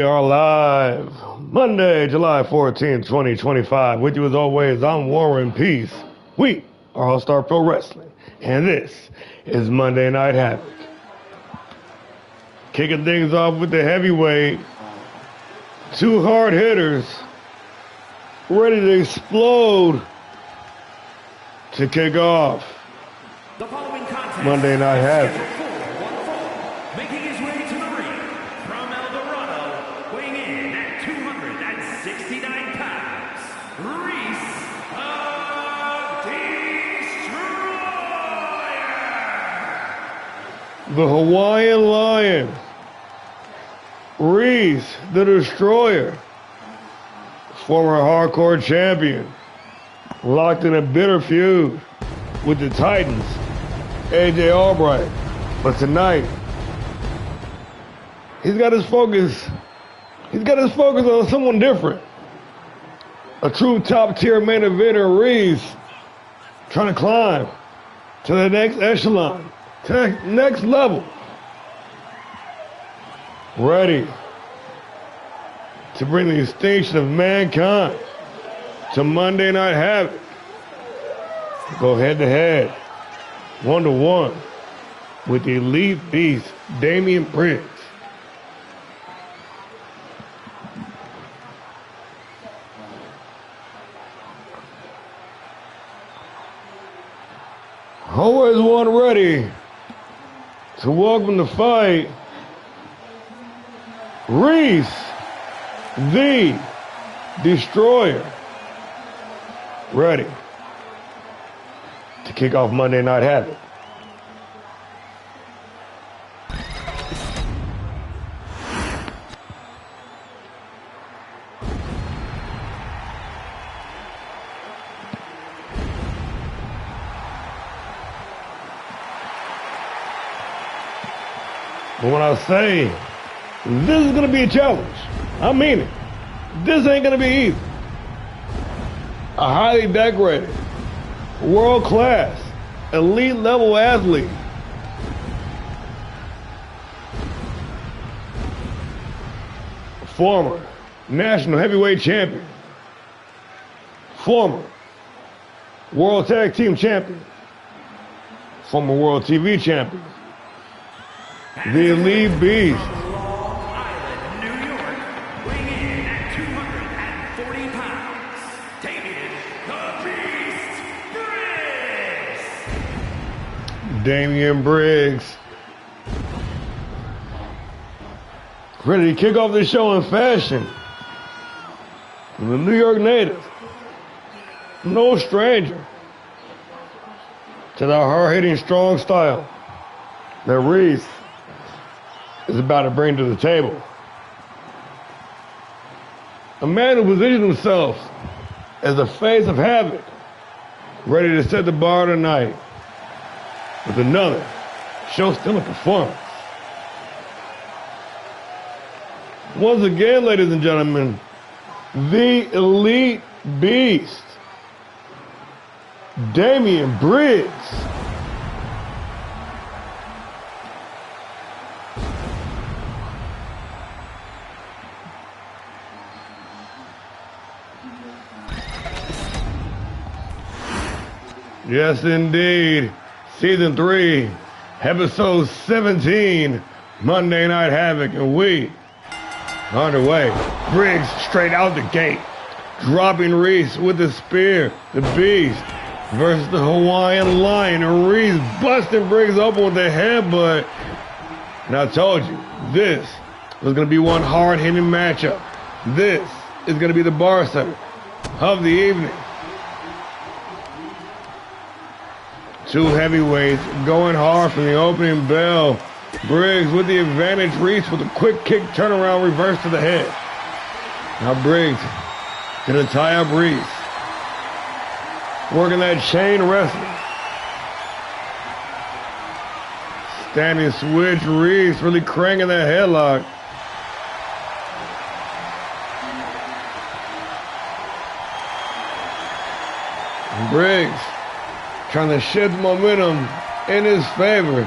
We are live Monday, July 14th, 2025. With you as always, I'm Warren Peace. We are ALLSTAR Pro Wrestling, and this is Monday Night Havoc. Kicking things off with the heavyweight, two hard hitters ready to explode to kick off Monday Night Havoc. Making his way to the ring from El Dorado, weighing in at 269 pounds, Reese Destroyer! The Hawaiian Lion, Reese the Destroyer, former hardcore champion, locked in a bitter feud with the Titans, AJ Albright. But tonight, he's got his focus on someone different. A true top-tier main eventer, Reese, trying to climb to the next echelon, to the next level. Ready to bring the extinction of mankind to Monday Night Havoc. Go head-to-head, one-to-one, with the elite beast, Damian Briggs. Always one ready to welcome the fight, Reese the Destroyer, ready to kick off Monday Night Havoc. But when I say this is going to be a challenge, I mean it. This ain't going to be easy. A highly decorated, world-class, elite-level athlete. Former national heavyweight champion. Former world tag team champion. Former world TV champion. The elite beast. Long Island, New York, weighing in at 240 pounds, Damian the Beast Briggs! Damian Briggs. Ready to kick off the show in fashion. The New York native. No stranger to the hard-hitting strong style that Reese is about to bring to the table. A man who positioned himself as the face of Havoc, ready to set the bar tonight with another show-stealing performance. Once again, ladies and gentlemen, the elite beast, Damian Briggs. Yes, indeed. Season 3, Episode 17, Monday Night Havoc, and we are underway. Briggs straight out the gate, dropping Reese with the spear. The Beast versus the Hawaiian Lion, and Reese busting Briggs open with the headbutt. And I told you, this was going to be one hard-hitting matchup. This is going to be the bar setter of the evening. Two heavyweights going hard from the opening bell. Briggs with the advantage. Reese with a quick kick turnaround reverse to the head. Now Briggs gonna tie up Reese. Working that chain wrestling. Standing switch. Reese really cranking that headlock. And Briggs trying to shift momentum in his favor.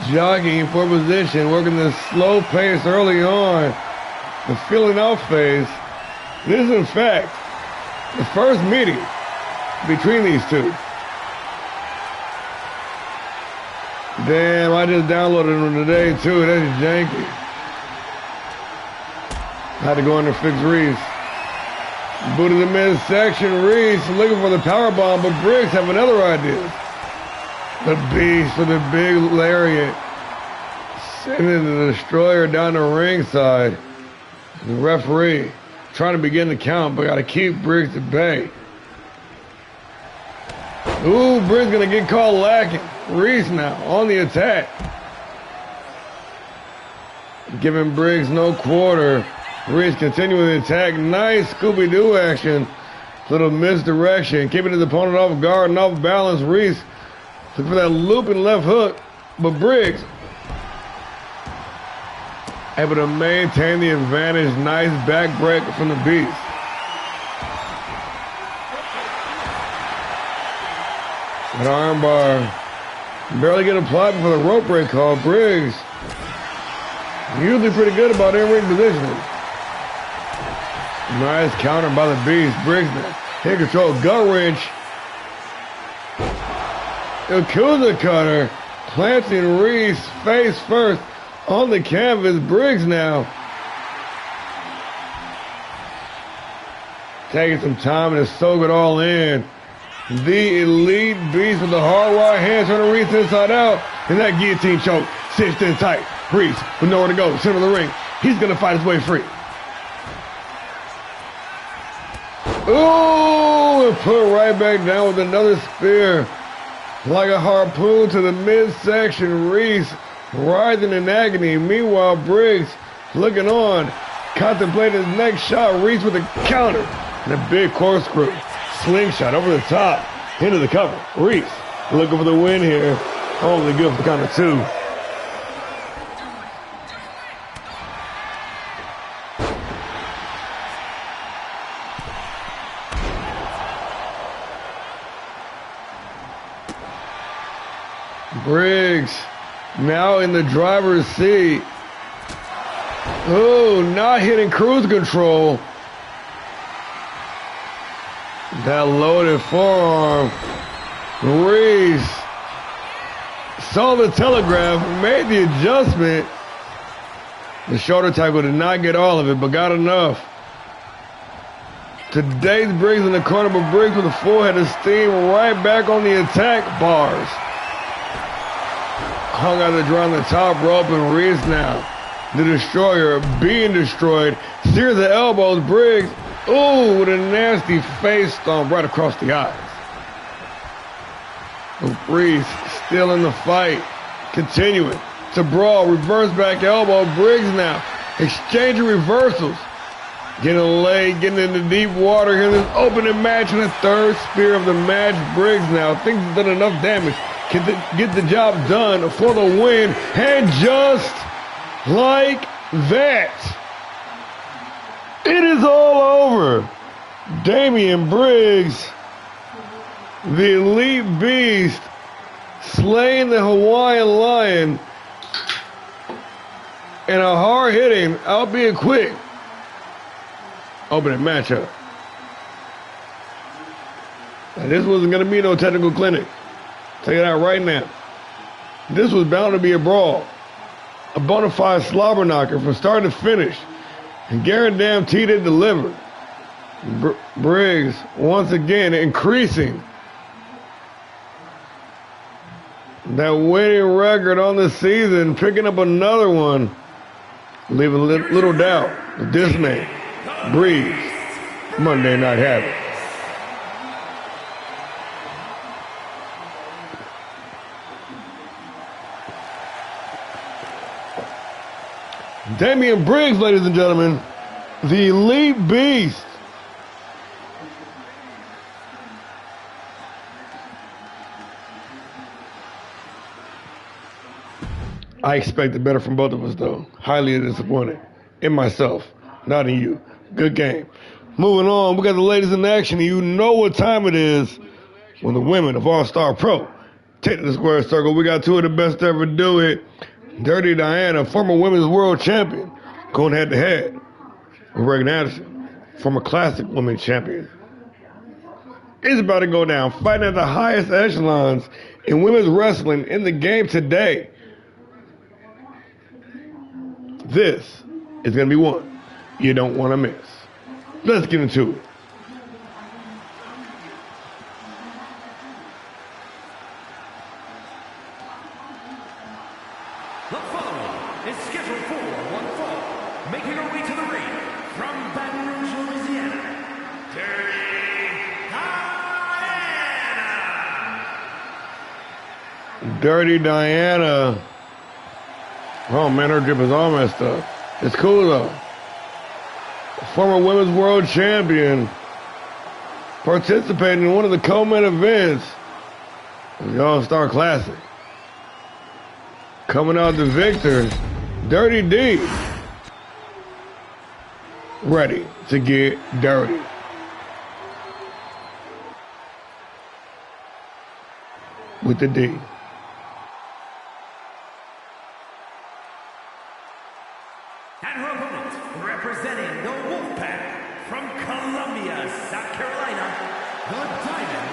jockeying for position, working the slow pace early on, the feeling out phase. This is, in fact, the first meeting between these two. Damn, I just downloaded them today, too. That's janky. Had to go in there and fix Reese. Boot in the midsection. Reese looking for the power bomb, but Briggs have another idea. The beast with the big lariat. Sending the destroyer down the ringside. The referee trying to begin the count, but got to keep Briggs at bay. Ooh, Briggs going to get caught lacking. Reese now on the attack. Giving Briggs no quarter. Reese continuing the attack. Nice Scooby-Doo action. Little misdirection. Keeping his opponent off guard and off balance. Reese looking for that looping left hook. But Briggs able to maintain the advantage. Nice back break from the Beast. An armbar. Barely get applied before the rope break call. Briggs usually pretty good about in-ring positioning. Nice counter by the Beast. Briggs hit control. Gut wrench. Yakuza cutter. Planting Reese face first on the canvas. Briggs now taking some time to soak it all in. The Elite Beast with the hard right hand turning Reese inside out. And that guillotine choke cinched in tight. Reese with nowhere to go. Center of the ring. He's going to fight his way free. Ooh, and put right back down with another spear. Like a harpoon to the midsection. Reese writhing in agony. Meanwhile, Briggs looking on, contemplating his next shot. Reese with a counter and a big corkscrew. Slingshot over the top, into the cover. Reese looking for the win here. Only good for the count of two. Briggs now in the driver's seat. Oh, not hitting cruise control. That loaded forearm. Reese saw the telegraph, made the adjustment. The shoulder tackle did not get all of it, but got enough. Today's Briggs in the corner, but Briggs with a full head of steam right back on the attack bars. Hung out to dry on the top rope, and Reese now, the destroyer, being destroyed. Steers the elbows. Briggs, ooh, with a nasty face stomp right across the eyes. But Reese still in the fight, continuing to brawl. Reverse back elbow. Briggs now exchanging reversals. Getting laid, getting into deep water here in this opening match, and the third spear of the match. Briggs now thinks he's done enough damage. Can get the job done for the win. And just like that, it is all over. Damian Briggs, the Elite Beast, slaying the Hawaiian Lion in a hard-hitting, albeit quick, opening matchup. Now, this wasn't going to be no technical clinic. Tell you that right now. This was bound to be a brawl. A bona fide slobber knocker from start to finish. And guaranteed it delivered. Briggs, once again, increasing that winning record on the season, picking up another one. Leaving little doubt that this man, Briggs, Monday Night Havoc. Damian Briggs, ladies and gentlemen, the Elite Beast. I expected better from both of us, though. Highly disappointed in myself, not in you. Good game. Moving on, we got the ladies in action, and you know what time it is when the women of ALLSTAR Pro Take the square circle. We got two of the best to ever do it. Dirty Diana, former women's world champion, going head to head with Regan Anderson, former classic women's champion. It's about to go down, fighting at the highest echelons in women's wrestling in the game today. This is going to be one you don't want to miss. Let's get into it. The following is scheduled for one fall, making her way to the ring from Baton Rouge, Louisiana, Dirty Diana. Dirty Diana. Oh man, her drip is all messed up. It's cool though. Former women's world champion, participating in one of the co-main events of the All-Star Classic. Coming out the victor, Dirty D. Ready to get dirty. With the D. And her opponent, representing the Wolfpack from Columbia, South Carolina, the Diamond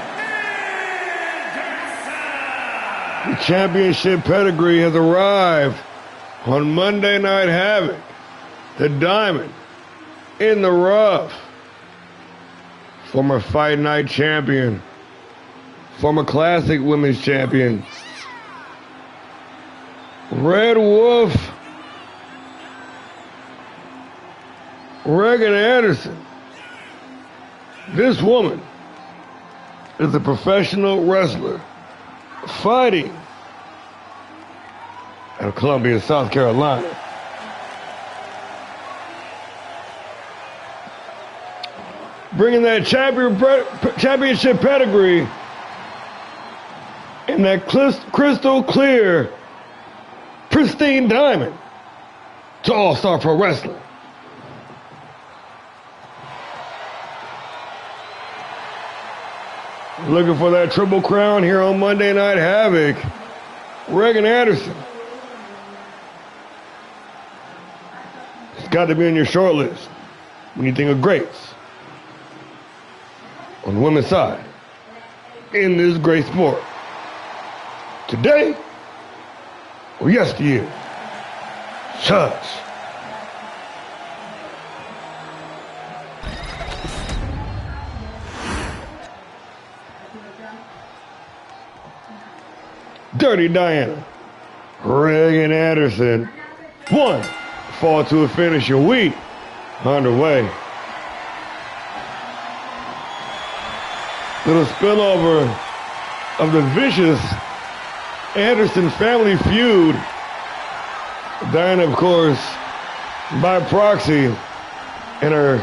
Anderson. The championship pedigree has arrived on Monday Night Havoc. The Diamond in the rough. Former Fight Night champion. Former Classic Women's champion. Red Wolf. Regan Anderson. This woman is a professional wrestler fighting out of Columbia, South Carolina. Bringing that championship pedigree and that crystal clear, pristine diamond to All-Star Pro Wrestling. Looking for that triple crown here on Monday Night Havoc. Regan Anderson. It's got to be on your short list when you think of greats on the women's side in this great sport. Today or yesteryear. Such. Dirty Diana, Regan Anderson, one fall to a finish. A week underway. Little spillover of the vicious Anderson family feud. Diana, of course, by proxy, in her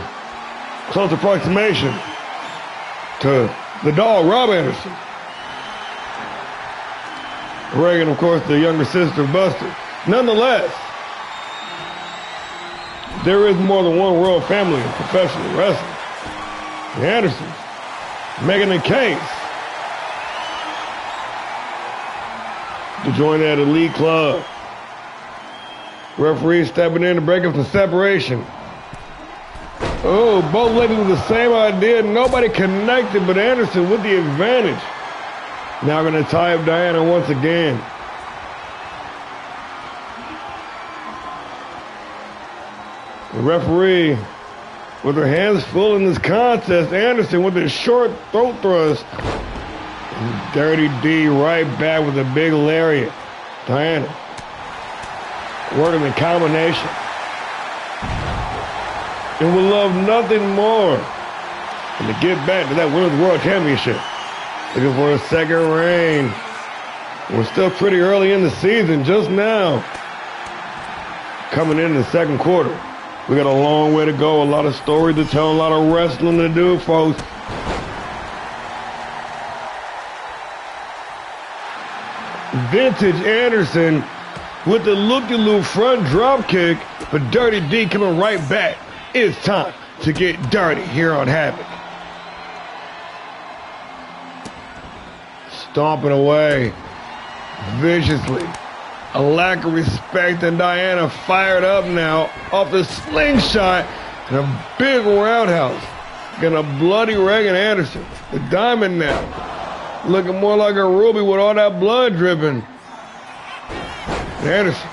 close approximation to the dog, Rob Anderson. Regan, of course, the younger sister of Buster. Nonetheless, there is more than one royal family in professional wrestling. The Andersons making a case to join that elite club. Referee stepping in to break up the separation. Oh, both ladies with the same idea. Nobody connected, but Anderson with the advantage. Now going to tie up Diana once again. The referee with her hands full in this contest. Anderson with a short throat thrust. And Dirty D right back with a big lariat. Diana working the combination. And would love nothing more than to get back to that Women's World Championship. Looking for a second reign. We're still pretty early in the season, just now. Coming in the second quarter. We got a long way to go, a lot of stories to tell, a lot of wrestling to do, folks. Vintage Anderson with the loop-de-loop front drop kick, but Dirty D coming right back. It's time to get dirty here on Havoc. Stomping away. viciously. A lack of respect, and Diana fired up now off the slingshot and a big roundhouse. Getting a bloody Reagan Anderson. The diamond now. Looking more like a ruby with all that blood dripping. Anderson.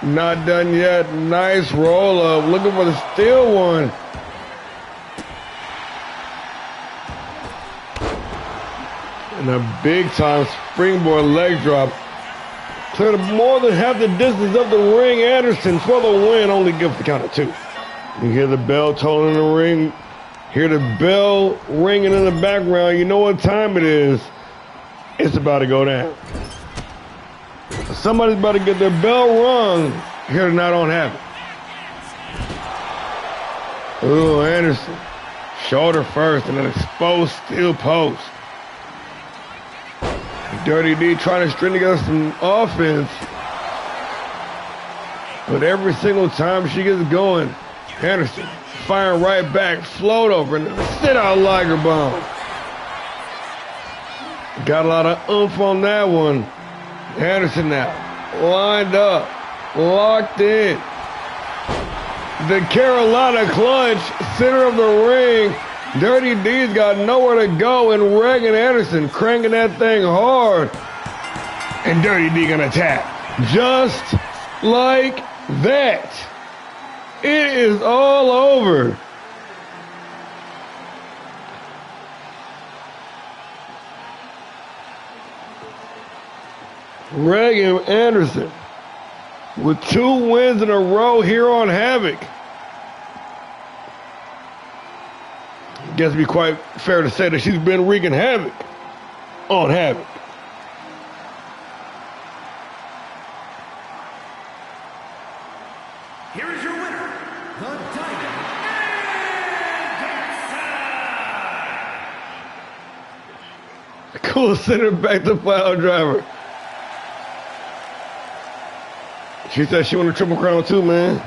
Not done yet. Nice roll up. Looking for the steal one. And a big time springboard leg drop. Cleared more than half the distance of the ring. Anderson for the win. Only give the count of 2. You hear the bell tolling in the ring. Hear the bell ringing in the background. You know what time it is. It's about to go down. Somebody's about to get their bell rung here tonight on Havoc. Ooh, Anderson. Shoulder first and an exposed steel post. Dirty D trying to string together some offense. But every single time she gets going, Anderson firing right back, float over, and sit out Liger bomb. Got a lot of oomph on that one. Anderson now, lined up, locked in. The Carolina clutch, center of the ring. Dirty D's got nowhere to go, and Reagan Anderson cranking that thing hard. And Dirty D gonna tap. Just like that. It is all over. Reagan Anderson with 2 wins in a row here on Havoc. I guess it'd be quite fair to say that she's been wreaking havoc on Havoc. Here is your winner, the Diamond Anderson. Cool, send her back to PileDriver. She said she won a Triple Crown too, man.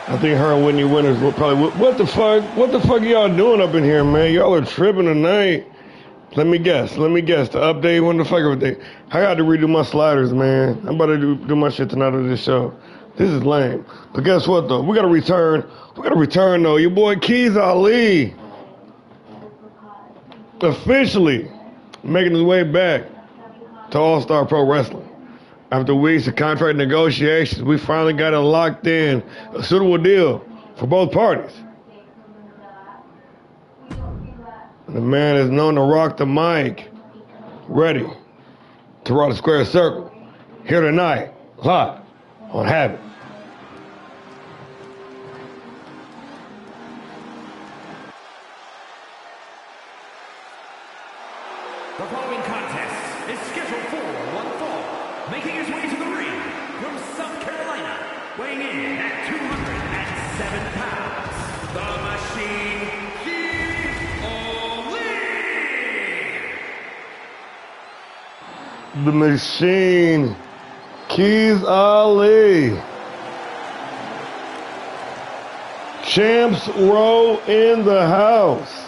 I think her and Whitney Winters will probably. What the fuck? What the fuck are y'all doing up in here, man? Y'all are tripping tonight. Let me guess. The update, when the fuck everything. I got to redo my sliders, man. I'm about to do my shit tonight on this show. This is lame. But guess what, though? We got to return, though. Your boy Keys Ali officially making his way back to ALLSTAR Pro Wrestling. After weeks of contract negotiations, we finally got it locked in, a suitable deal for both parties. The man is known to rock the mic, ready to rock the square circle. Here tonight, live on Havoc. The following contest is scheduled for one fall. Making his way to the ring from South Carolina, weighing in at 207 pounds, the Machine, The Machine, Keys Ali. Champs Row in the house.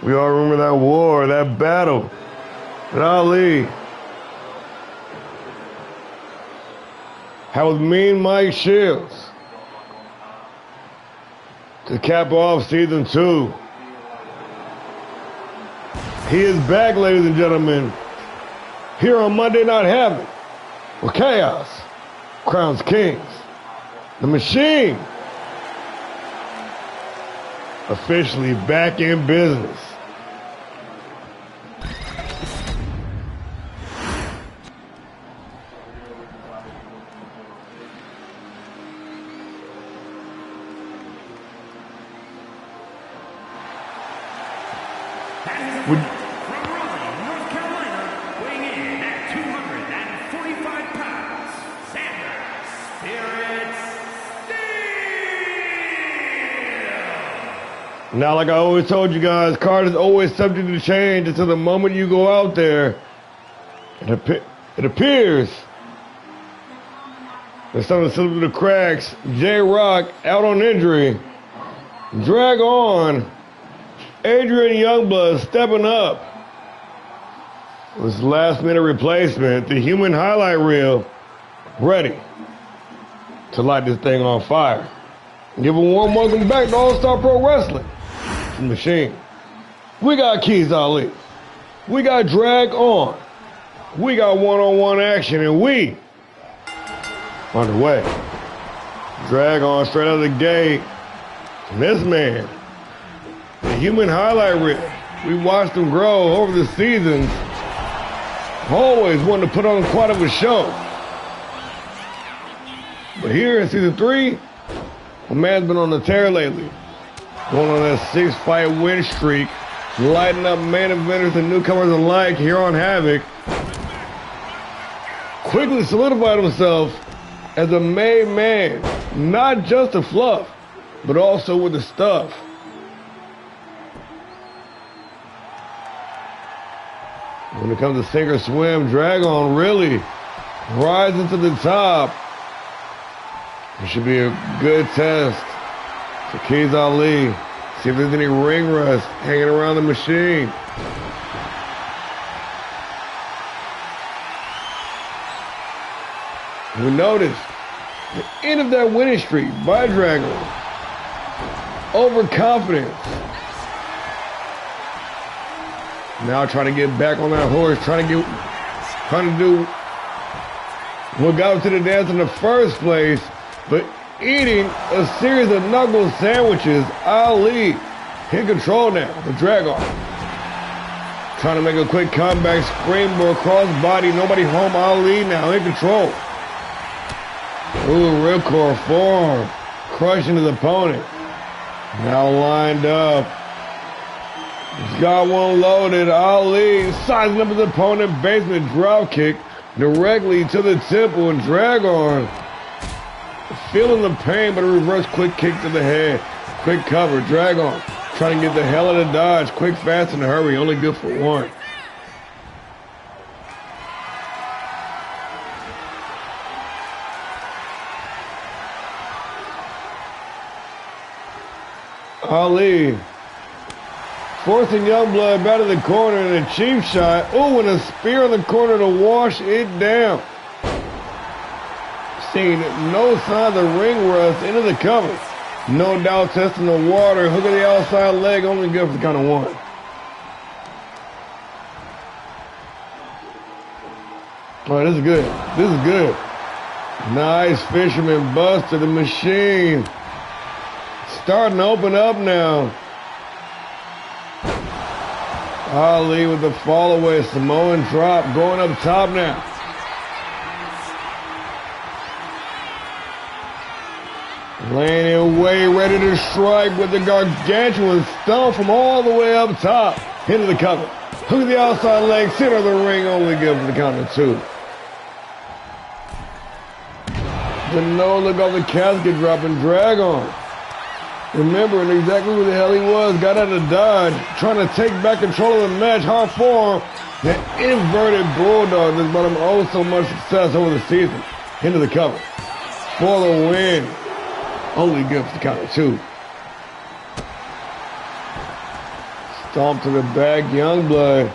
We all remember that war, that battle that Ali had with Mean Mike Shields to cap off season 2. He is back, ladies and gentlemen, here on Monday Night Havoc, where Chaos crowns kings. The Machine officially back in business. from Raleigh, North Carolina, weighing in at 245 pounds, Xander Spirit Now, like I always told you guys, card is always subject to change until the moment you go out there. It appears that something slipped through the cracks. J-Rock out on injury. Drag on. Adrian Youngblood stepping up. This last-minute replacement, the human highlight reel, ready to light this thing on fire. Give a warm welcome back to All-Star Pro Wrestling. The Machine. We got Keith Ali. We got Drag On. We got one-on-one action, and we underway. Drag On straight out of the gate. And this man, the human highlight reel, we watched him grow over the seasons. Always wanted to put on quite of a show. But here in season 3, a man's been on the tear lately. Going on that 6-fight win streak, lighting up main eventers and newcomers alike here on Havoc. Quickly solidified himself as a made man, not just the fluff, but also with the stuff. When it comes to sink or swim, Drag On really rising to the top. It should be a good test for Keith Ali. See if there's any ring rust hanging around the machine. We noticed the end of that winning streak by Drag On. Overconfidence. Now trying to get back on that horse, trying to do what got him to the dance in the first place, but eating a series of knuckle sandwiches. Ali in control now, the Drag On. Trying to make a quick comeback, springboard, cross body, nobody home. Ali now in control. Ooh, ripcord forearm, crushing his opponent. Now lined up. He's got one loaded. Ali sizing up his opponent, basement drop kick directly to the temple, and Drag On feeling the pain, but a reverse quick kick to the head. Quick cover. Drag On trying to get the hell out of dodge. Quick, fast, and hurry. Only good for one. Ali forcing Youngblood back to the corner and a cheap shot. Oh, and a spear in the corner to wash it down. Seeing no signs of ring rust into the cover. No doubt testing the water. Hook of the outside leg, only good for count of one. All right, this is good. This is good. Nice fisherman buster. The machine starting to open up now. Ali with the fall away, Samoan drop, going up top now. Laying it away, ready to strike with the gargantuan stomp from all the way up top. Into the cover. Hook of the outside leg, center of the ring, only good for the count of two. The no look off the casket drop and Drag On. Remembering exactly where the hell he was, got out of dodge, trying to take back control of the match, hard forearm, the inverted bulldog that's brought him oh so much success over the season. Into the cover. For the win. Only good for the count of two. Stomp to the back, Youngblood.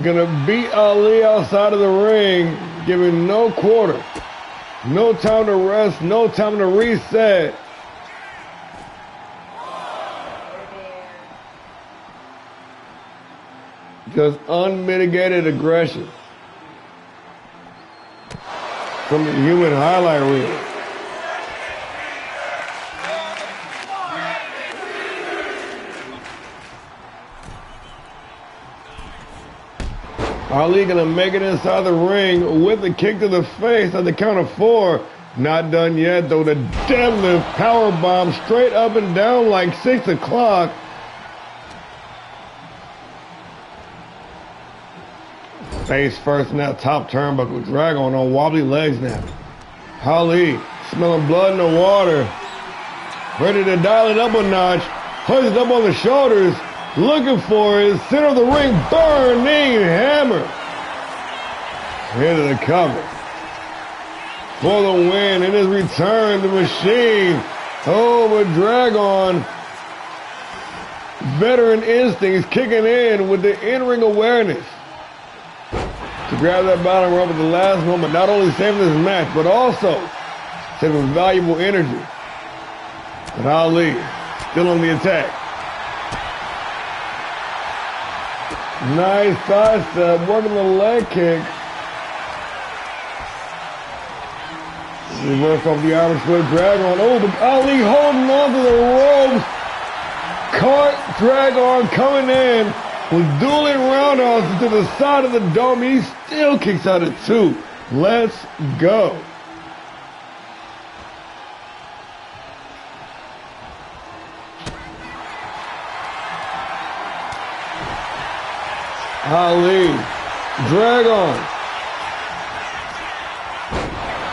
Gonna beat Ali outside of the ring, giving no quarter. No time to rest, no time to reset. Just unmitigated aggression from the human highlight reel. Ali gonna make it inside the ring with the kick to the face at the count of four. Not done yet though. The deadlift power bomb straight up and down like 6 o'clock. Face first in that top turnbuckle. Drag on wobbly legs now. Ali smelling blood in the water. Ready to dial it up a notch. Puts it up on the shoulders. Looking for his center of the ring burning hammer. Into the cover. For the win. In his return, the Machine. Oh, but Dragon. Veteran instincts kicking in with the in-ring awareness. To grab that bottom rope at the last moment. Not only saving this match, but also saving valuable energy. And Ali still on the attack. Nice sidestep, working the leg kick. Reverse off the Irish Whip Dragon. Oh, but Ali holding on to the ropes. Caught Dragon coming in with dueling roundhouses to the side of the dome. He still kicks out at 2. Let's go. Ali, Dragon.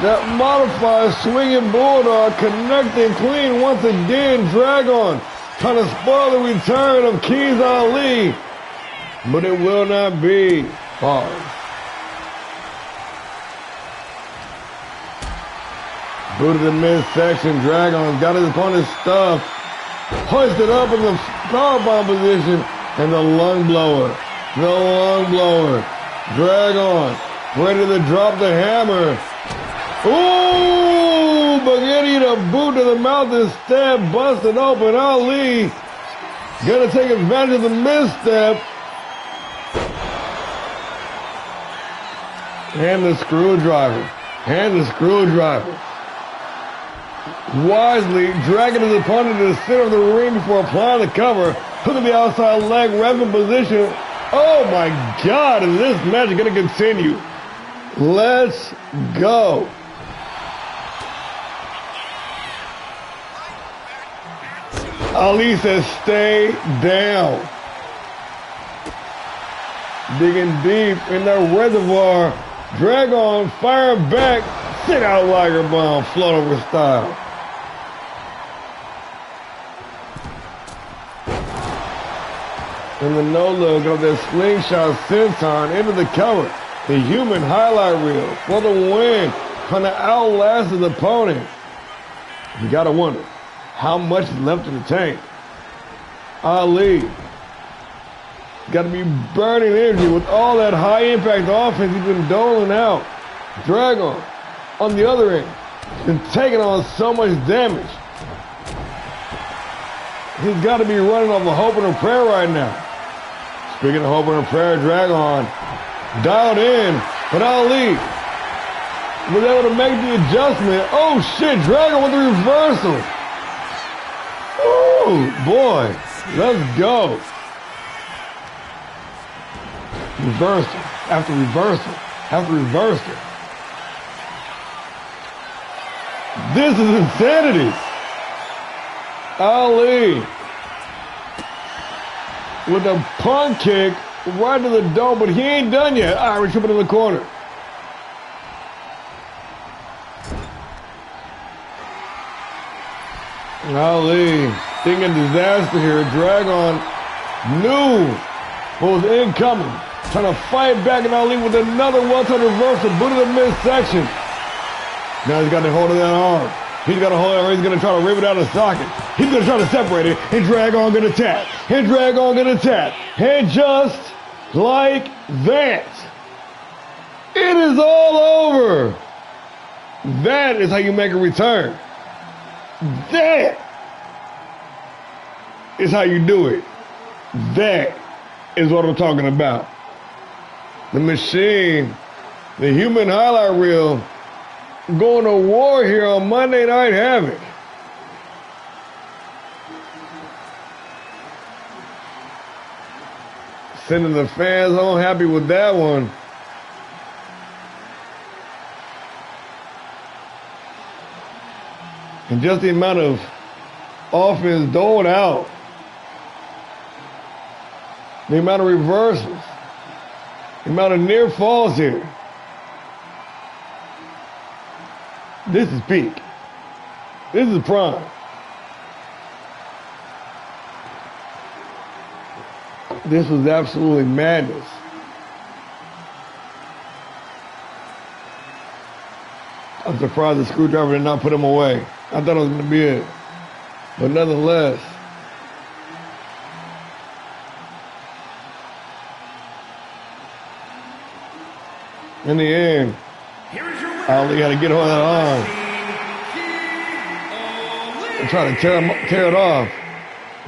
That modified swinging bulldog connecting clean once again. Dragon trying to spoil the return of Keys Ali, but it will not be hard. Boot to the midsection. Dragon got his opponent's stuff. Hoisted up in the powerbomb position and the lung blower. The lung blower. Dragon ready to drop the hammer. Ooh, Spaghetti to boot to the mouth instead, busted open. Ali gonna take advantage of the misstep. And the screwdriver. And the screwdriver. Wisely dragging his opponent to the center of the ring before applying the cover. Hooking the outside leg, wrapping position. Oh my God, is this match going to continue? Let's go. Ali says, stay down. Digging deep in the reservoir. Dragon firing back. Sit out Liger Bomb, float over style. And the no-look of that slingshot senton into the cover. The human highlight reel for the win. Trying to outlast his opponent. You gotta wonder, how much is left in the tank? Ali got to be burning energy with all that high-impact offense he's been doling out. Dragon, on the other end, been taking on so much damage. He's got to be running off a hope and a prayer right now. Speaking of hope and a prayer, Dragon dialed in, but Ali was able to make the adjustment. Oh shit, Dragon with the reversal. Oh boy, let's go. Reversal after reversal after reversal. This is insanity. Ali with a punt kick right to the dome, but he ain't done yet. Irish whip it in the corner. Ali thinking disaster here. Dragon knew what was incoming. Trying to fight back, and Ali with another well-timed reversal. Boot to the midsection. Now he's got the hold of that arm. He's got a hold of it. He's going to try to rip it out of the socket. He's going to try to separate it. And Dragon going to tap. And Dragon going to tap. And just like that, it is all over. That is how you make a return. That is how you do it. That is what I'm talking about. The Machine, the human highlight reel, going to war here on Monday Night Havoc. Sending the fans home happy with that one. And just the amount of offense doled out. The amount of reversals. The amount of near falls here. This is peak. This is prime. This was absolutely madness. I'm surprised the screwdriver did not put him away. I thought it was going to be it. But nonetheless, in the end, Ali had to get hold of that arm and try to tear it off.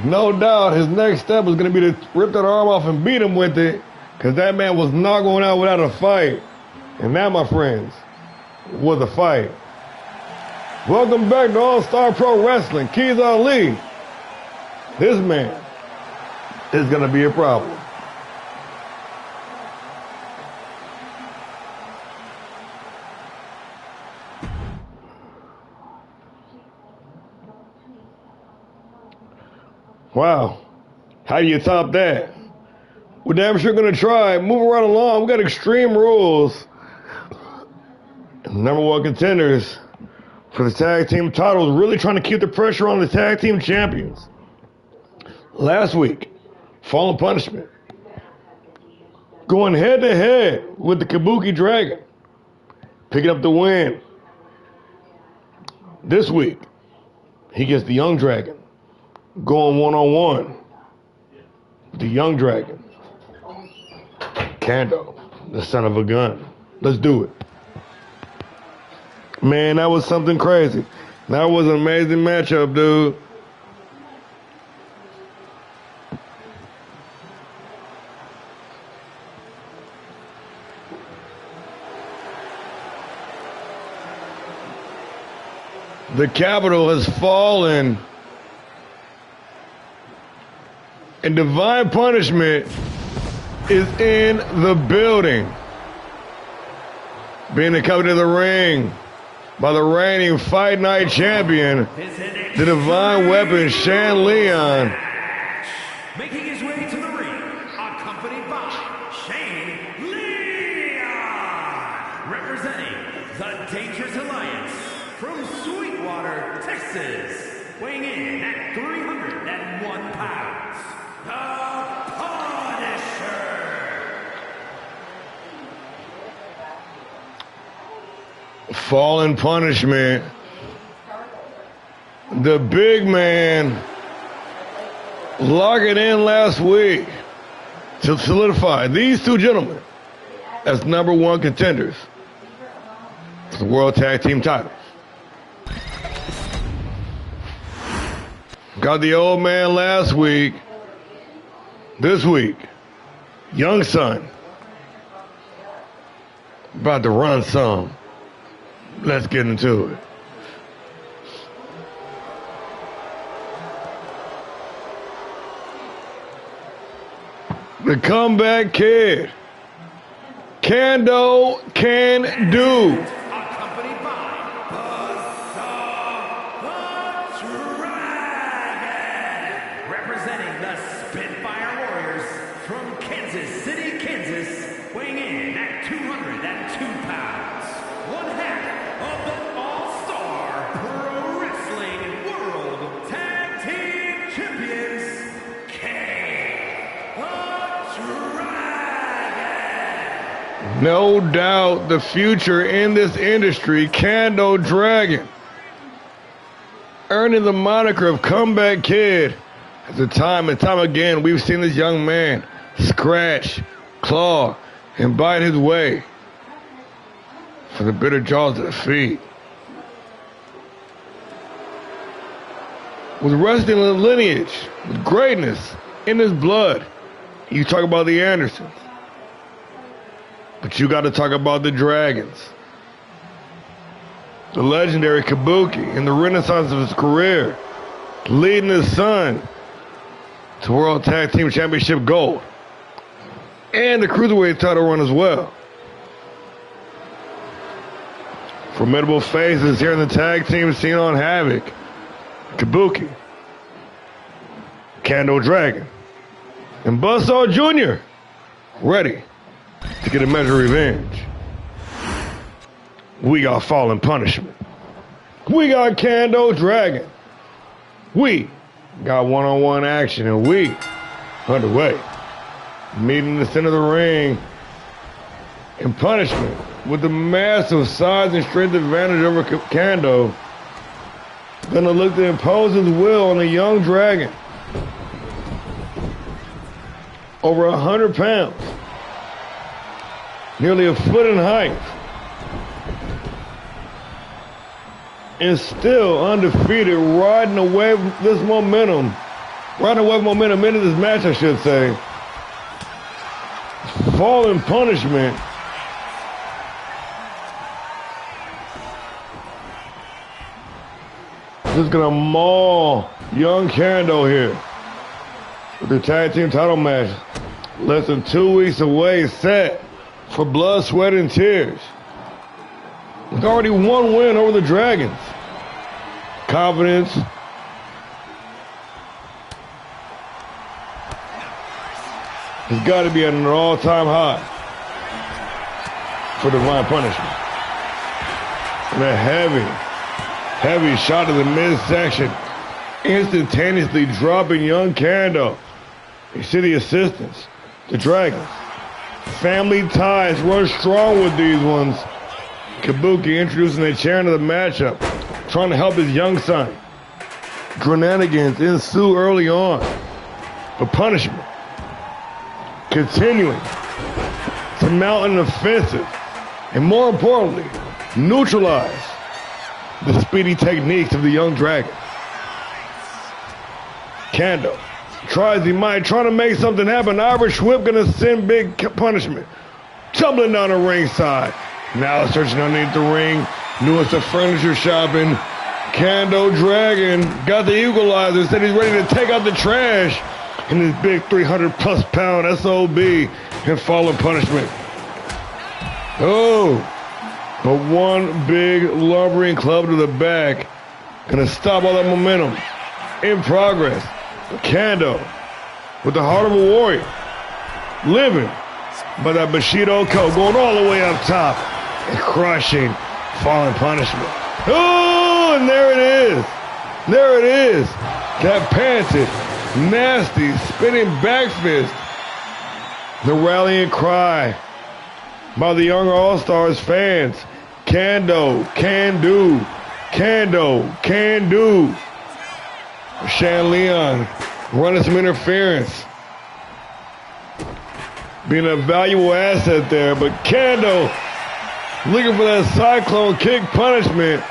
No doubt his next step was going to be to rip that arm off and beat him with it, because that man was not going out without a fight. And that, my friends, was a fight. Welcome back to All-Star Pro Wrestling. Keys Ali. This man is going to be a problem. Wow. How do you top that? We're damn sure going to try. Move right along. We got Extreme Rules. Number one contenders for the tag team titles, really trying to keep the pressure on the tag team champions. Last week, Fallen Punishment going head to head with the Kabuki Dragon, picking up the win. This week, he gets the Young Dragon going one-on-one with the Young Dragon. Kando, the son of a gun. Let's do it. Man, that was something crazy. That was an amazing matchup, dude. The Capitol has fallen, and Divine Punishment is in the building, being accompanied to the ring by the reigning Fight Night champion, the Divine Weapon, Shan Leon. Making his way to the ring, accompanied by Shane Leon, representing the Dangerous Alliance from Sweetwater, Texas, weighing in at 301 pounds, the Punisher. Fallen Punishment, the big man, locking in last week to solidify these two gentlemen as number one contenders for the World Tag Team titles. Got the old man last week. This week, young son, about to run some. Let's get into it. The Comeback Kid, Kando Can Do. Accompanied by the Dragon, representing the Spitfire Warriors from Kansas City, Kansas, weighing in at 202 pounds, one half of the All-Star Pro Wrestling World Tag Team Champions, Dragon. No doubt the future in this industry, Kando Dragon, earning the moniker of Comeback Kid. As time and time again, we've seen this young man scratch, claw, and bite his way for the bitter jaws of defeat. With wrestling lineage, with greatness in his blood, you talk about the Andersons. But you got to talk about the Dragons. The legendary Kabuki in the renaissance of his career, leading his son to World Tag Team Championship gold and the Cruiserweight title run as well. Formidable faces here in the tag team scene on Havoc. Kabuki, Kando Dragon, and Buzzsaw Jr. ready to get a measure of revenge. We got Fallen Punishment. We got Kando Dragon. We got one-on-one action, and we underway. Meeting the center of the ring. In punishment, with the massive size and strength advantage over Kando, gonna look to impose his will on a young dragon. Over 100 pounds. Nearly a foot in height. And still undefeated, riding away with this momentum. Riding away with momentum into this match, I should say. Falling punishment. Just gonna maul young Kando here. With the tag team title match. Less than 2 weeks away, set for blood, sweat, and tears. With already one win over the Dragons. Confidence. Has got to be at an all-time high for Divine Punishment. And a heavy shot to the midsection. Instantaneously dropping young Kando. You see the assistants, the Dragons. Family ties run strong with these ones. Kabuki introducing a chair into the matchup, trying to help his young son. Shenanigans ensue early on. But Punishment continuing to mount an offensive and, more importantly, neutralize the speedy techniques of the young dragon. Kando tries he might, trying to make something happen. Irish Whip gonna send Big Punishment tumbling down the ringside. Now searching underneath the ring, newest of furniture shopping. Kando Dragon got the equalizer, said he's ready to take out the trash in his big 300+ pound SOB and Fallen Punishment. Oh, but one big lumbering club to the back. Gonna stop all that momentum. In progress. Kando with the heart of a warrior. Living by that Bushido code. Going all the way up top. And crushing Fallen Punishment. Oh, and there it is. There it is. That panted, nasty, spinning back fist. The rallying cry by the young All-Stars fans. Kando, can do. Kando, can do. Shan Leon running some interference. Being a valuable asset there, but Kando looking for that cyclone kick punishment,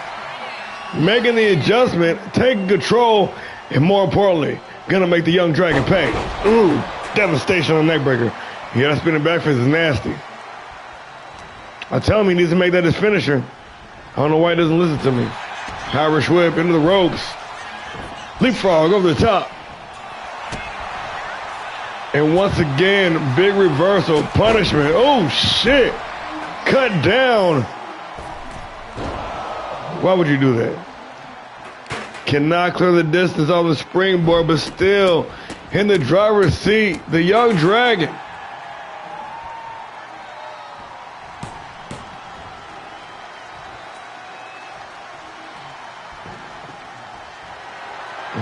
making the adjustment, taking control, and more importantly, gonna make the young dragon pay. Ooh, devastation on the neckbreaker. Yeah, that spinning back fist is nasty. I tell him he needs to make that his finisher. I don't know why he doesn't listen to me. Irish Whip into the ropes. Leapfrog over the top. And once again, big reversal, punishment. Oh, shit. Cut down. Why would you do that? Cannot clear the distance on the springboard, but still in the driver's seat, the young dragon.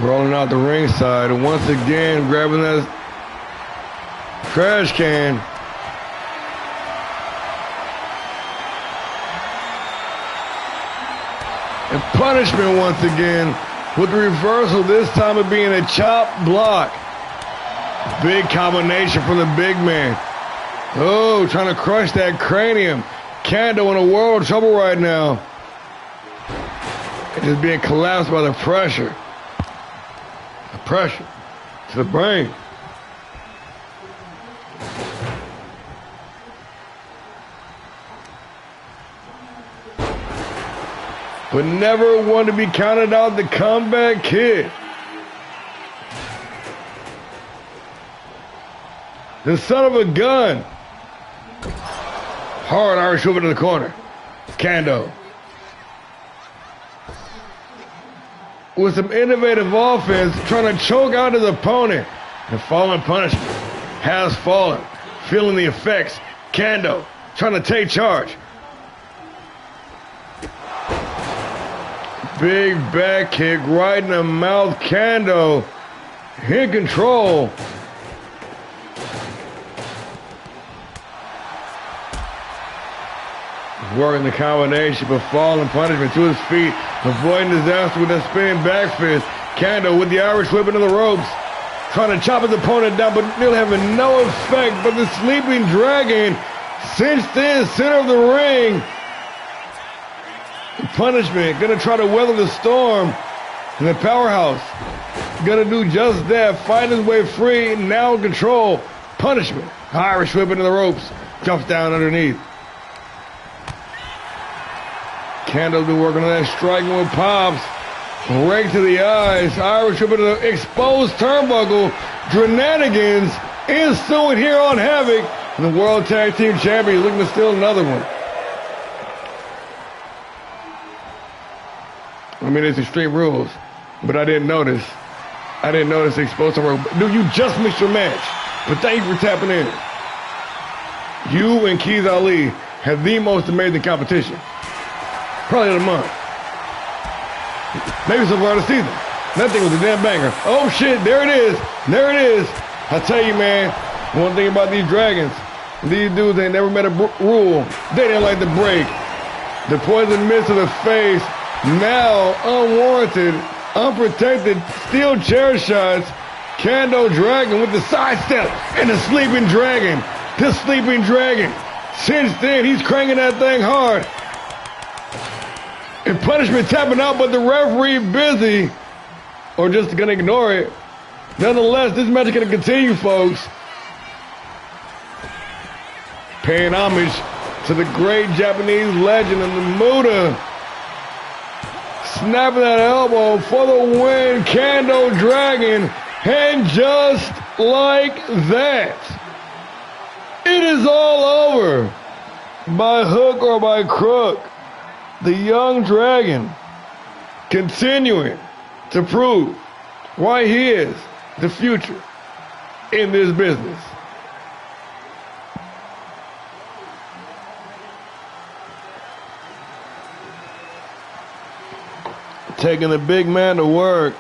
Rolling out the ringside, and once again grabbing that trash can. And punishment once again with the reversal, this time of being a chop block. Big combination from the big man. Oh, trying to crush that cranium. Kando in a world of trouble right now. And just being collapsed by the pressure. The pressure to the brain. But never one to be counted out, the comeback kid. The son of a gun. Hard Irish Whip into the corner. Kando. With some innovative offense, trying to choke out his opponent. And Fallen Punishment has fallen. Feeling the effects. Kando trying to take charge. Big back kick right in the mouth. Kando in control. Working the combination, but falling punishment to his feet, avoiding disaster with a spinning back fist. Kando with the Irish whip into the ropes, trying to chop his opponent down, but nearly having no effect. But the sleeping dragon cinched in center of the ring. Punishment gonna try to weather the storm, and the powerhouse gonna do just that, find his way free, now in control. Punishment, Irish whip into the ropes, drops down underneath. Kando been working on that, striking with pops, right to the eyes. Irish whip into the exposed turnbuckle. Drenanigans ensuing here on Havoc, and the World Tag Team Champions looking to steal another one. I mean, it's Extreme Rules, but I didn't notice. I didn't notice the exposed turnbuckle. Dude, you just missed your match, but thank you for tapping in. You and Keith Ali have the most amazing competition. Probably of the month. Maybe so far the season. That thing was a damn banger. Oh shit, there it is. There it is. I tell you, man, one thing about these dragons, these dudes ain't never met a rule they didn't like to break. The poison mist to the face, now unwarranted, unprotected, steel chair shots. Kando Dragon with the sidestep and the sleeping dragon. The sleeping dragon. Cinched in, he's cranking that thing hard. And punishment tapping out, but the referee busy, or just gonna ignore it. Nonetheless, this match is gonna continue, folks. Paying homage to the great Japanese legend and the Muda. Snapping that elbow for the win, Kando Dragon. And just like that, it is all over. By hook or by crook. The young dragon continuing to prove why he is the future in this business. Taking the big man to work.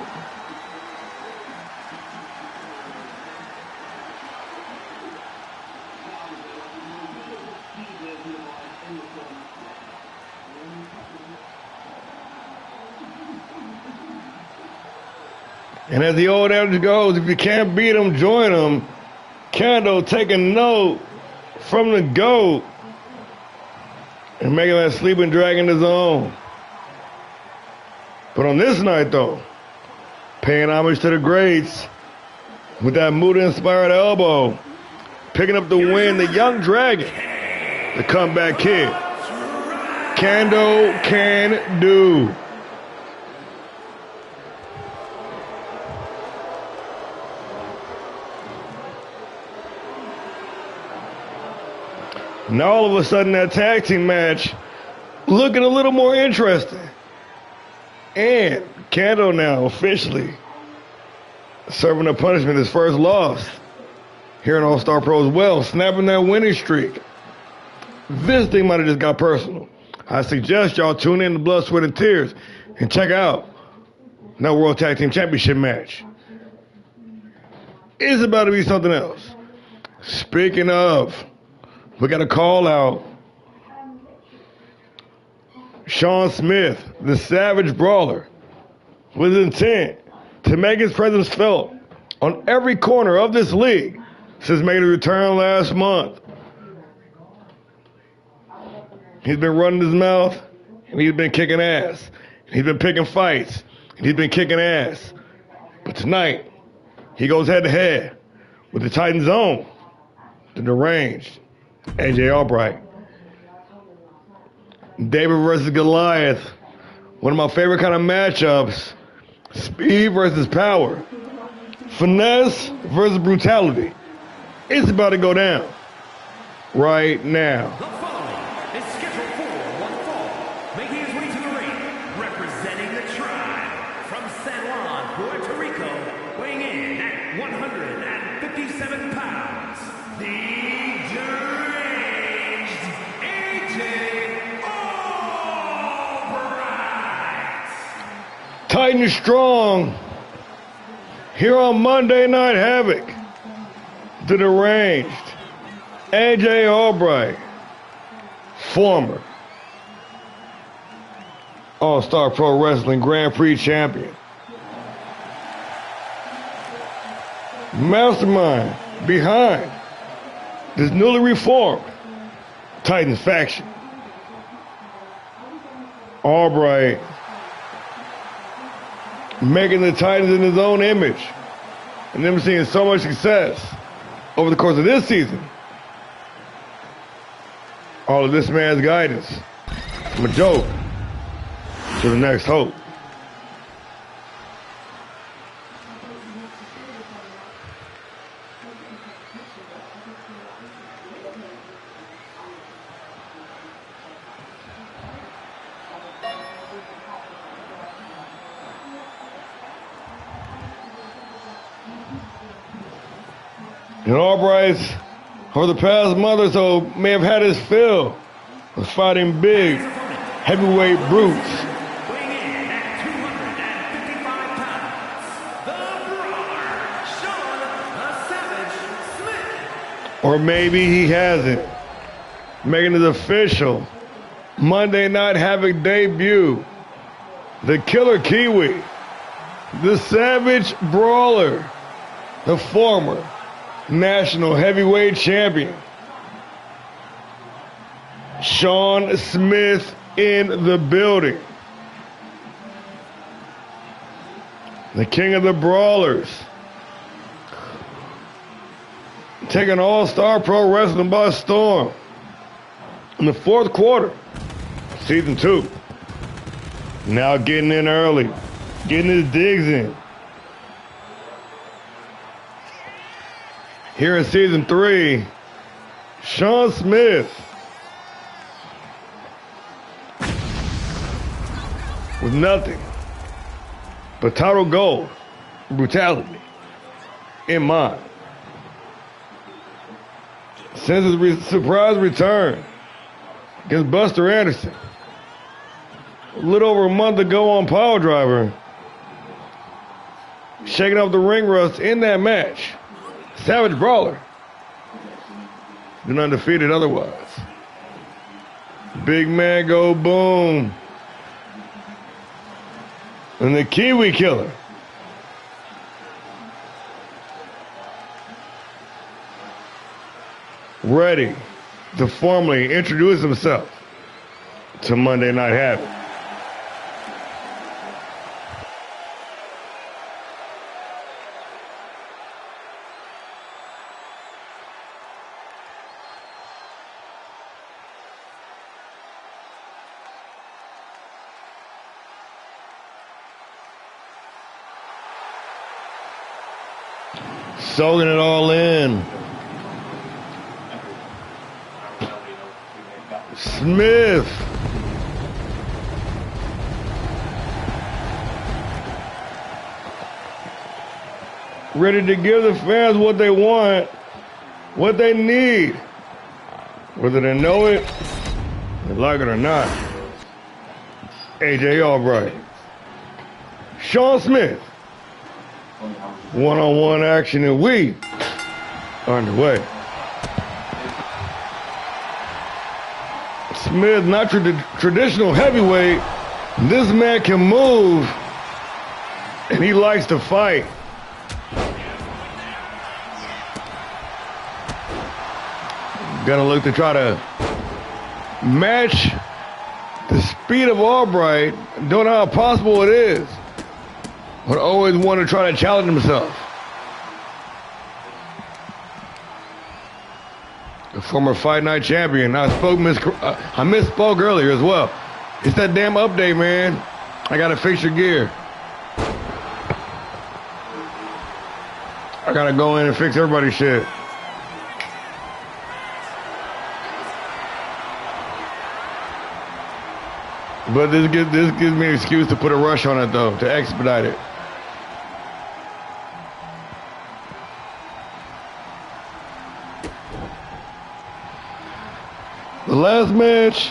And as the old adage goes, if you can't beat them, join them. Kando taking note from the GOAT and making that sleeping dragon his own. But on this night, though, paying homage to the greats with that Muda-inspired elbow, picking up the win, the young dragon, the comeback kid. Kando can do. Now all of a sudden that tag team match looking a little more interesting. And Kando now officially serving a punishment, his first loss here in All-Star Pro as well, snapping that winning streak. This thing might have just got personal. I suggest y'all tune in to Blood, Sweat, and Tears and check out that World Tag Team Championship match. It's about to be something else. Speaking of, we got a call out. Sean Smith, the Savage Brawler, with intent to make his presence felt on every corner of this league since making a return last month. He's been running his mouth, and he's been kicking ass. He's been picking fights, and he's been kicking ass. But tonight, he goes head-to-head with the Titan's own, the deranged AJ Albright. David versus Goliath, one of my favorite kind of matchups. Speed versus power. Finesse versus brutality. It's about to go down right now. The following is scheduled for one fall, making his way to the ring, representing the tribe from San Juan, Puerto Rico, weighing in at 157 pounds, the deranged AJ Albright. Titan is strong. Here on Monday Night Havoc, the deranged AJ Albright, former All-Star Pro Wrestling Grand Prix champion. Mastermind behind this newly reformed Titans faction. Albright making the Titans in his own image and them seeing so much success over the course of this season. All of this man's guidance from a joke to the next hope. And Albright's, over the past month or so, may have had his fill of fighting big, heavyweight brutes. Weighing in at 255 pounds, the Brawler, Sean the Savage Smith. Or maybe he hasn't. Making his official Monday Night Havoc debut, the Killer Kiwi, the Savage Brawler, the former National Heavyweight Champion, Sean Smith in the building. The King of the Brawlers, taking All-Star Pro Wrestling by storm in the fourth quarter, season 2. Now getting in early, getting his digs in. Here in season 3, Sean Smith with nothing but total gold, brutality in mind. Since his surprise return against Buster Anderson a little over a month ago on PileDriver, shaking up the ring rust in that match, Savage Brawler been undefeated otherwise. Big man go boom. And the Kiwi Killer ready to formally introduce himself to Monday Night Havoc. Soaking it all in. Smith. Ready to give the fans what they want, what they need, whether they know it, they like it or not. AJ Albright. Sean Smith. One-on-one action, and we are underway. Smith, not traditional heavyweight. This man can move, and he likes to fight. Gonna look to try to match the speed of Albright. Don't know how possible it is, but always want to try to challenge himself. The former Fight Night champion. I misspoke earlier as well. It's that damn update, man. I gotta fix your gear. I gotta go in and fix everybody's shit. But this gives me an excuse to put a rush on it, though, to expedite it. The last match.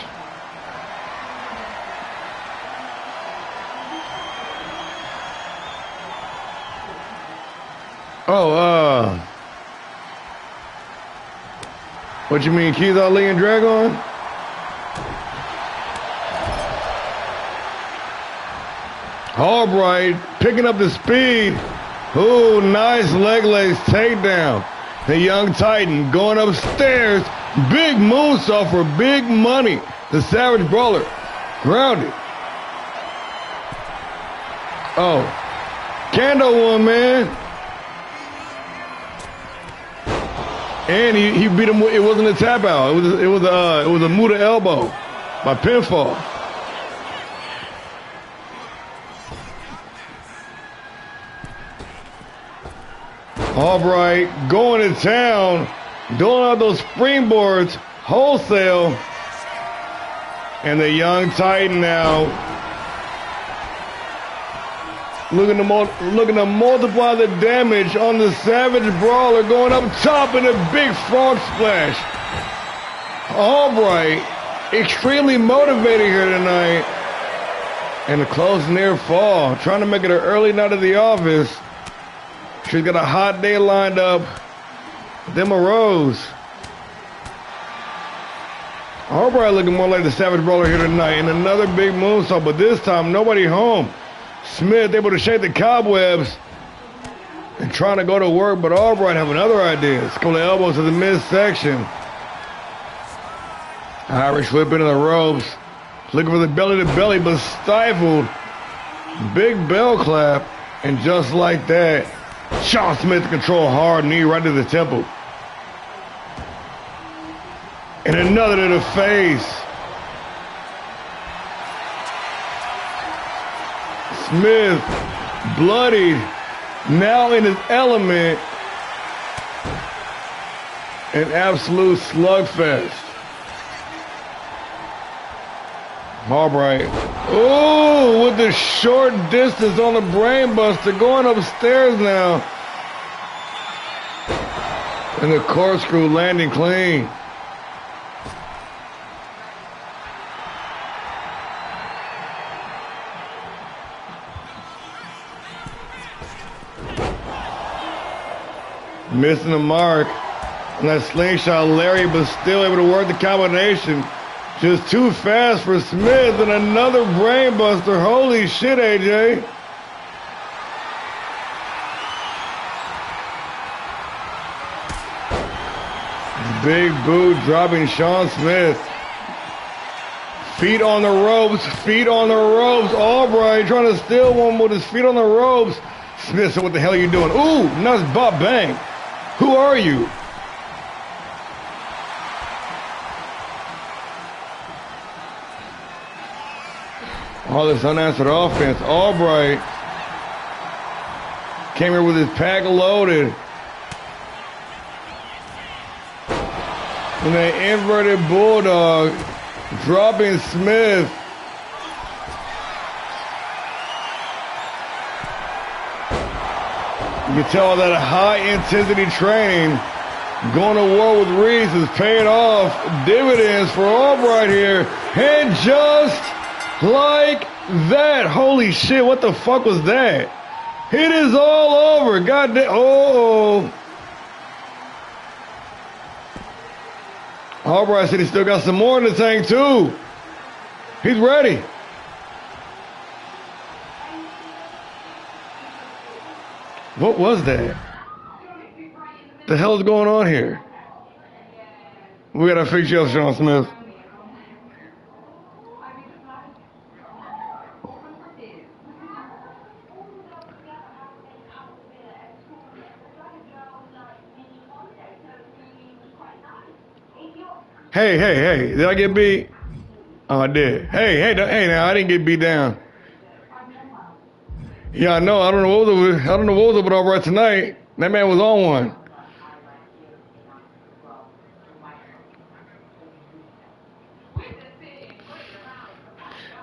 Oh, what you mean, Keith Ali and Dragon? Albright picking up the speed. Ooh, nice leg lace takedown. The young Titan going upstairs. Big moonsault for big money. The Savage Brawler grounded. Oh, Kando won, man. And he beat him. It wasn't a tap out. It was a Muda elbow by pinfall. Albright going to town, doing all those springboards wholesale. And the young Titan now looking to multiply the damage on the Savage Brawler, going up top in a big frog splash. Albright extremely motivated here tonight. And a close near fall, trying to make it an early night at the office. She's got a hot day lined up. Them a rose. Albright looking more like the Savage Brawler here tonight. And another big moonsault, but this time nobody home. Smith able to shake the cobwebs and trying to go to work, but Albright having other ideas. Couple of elbows to the midsection. Irish whip into the ropes. Looking for the belly to belly, but stifled. Big bell clap. And just like that, Sean Smith control hard knee right to the temple. And another to the face. Smith, bloodied, now in his element. An absolute slugfest. Albright. Oh, with the short distance on the brainbuster, going upstairs now. And the corkscrew landing clean. Missing the mark on that slingshot lariat, but still able to work the combination. Just too fast for Smith, and another brainbuster. Holy shit, AJ. Big boot dropping Sean Smith. Feet on the ropes, feet on the ropes. Albright trying to steal one with his feet on the ropes. Smith said, what the hell are you doing? Ooh, nice bop bang. Who are you? All this unanswered offense. Albright came here with his pack loaded. And an inverted bulldog dropping Smith. You can tell that high intensity training going to war with Reese is paying off dividends for Albright here. And just like that. Holy shit, what the fuck was that? It is all over. God damn. Oh. Albright said he still got some more in the tank too. He's ready. What was that? The hell is going on here? We gotta fix you up, Sean Smith. Hey, did I get beat? Oh, I did. Hey, now, I didn't get beat down. Yeah, I know. I don't know what was up with Albright tonight. That man was on one.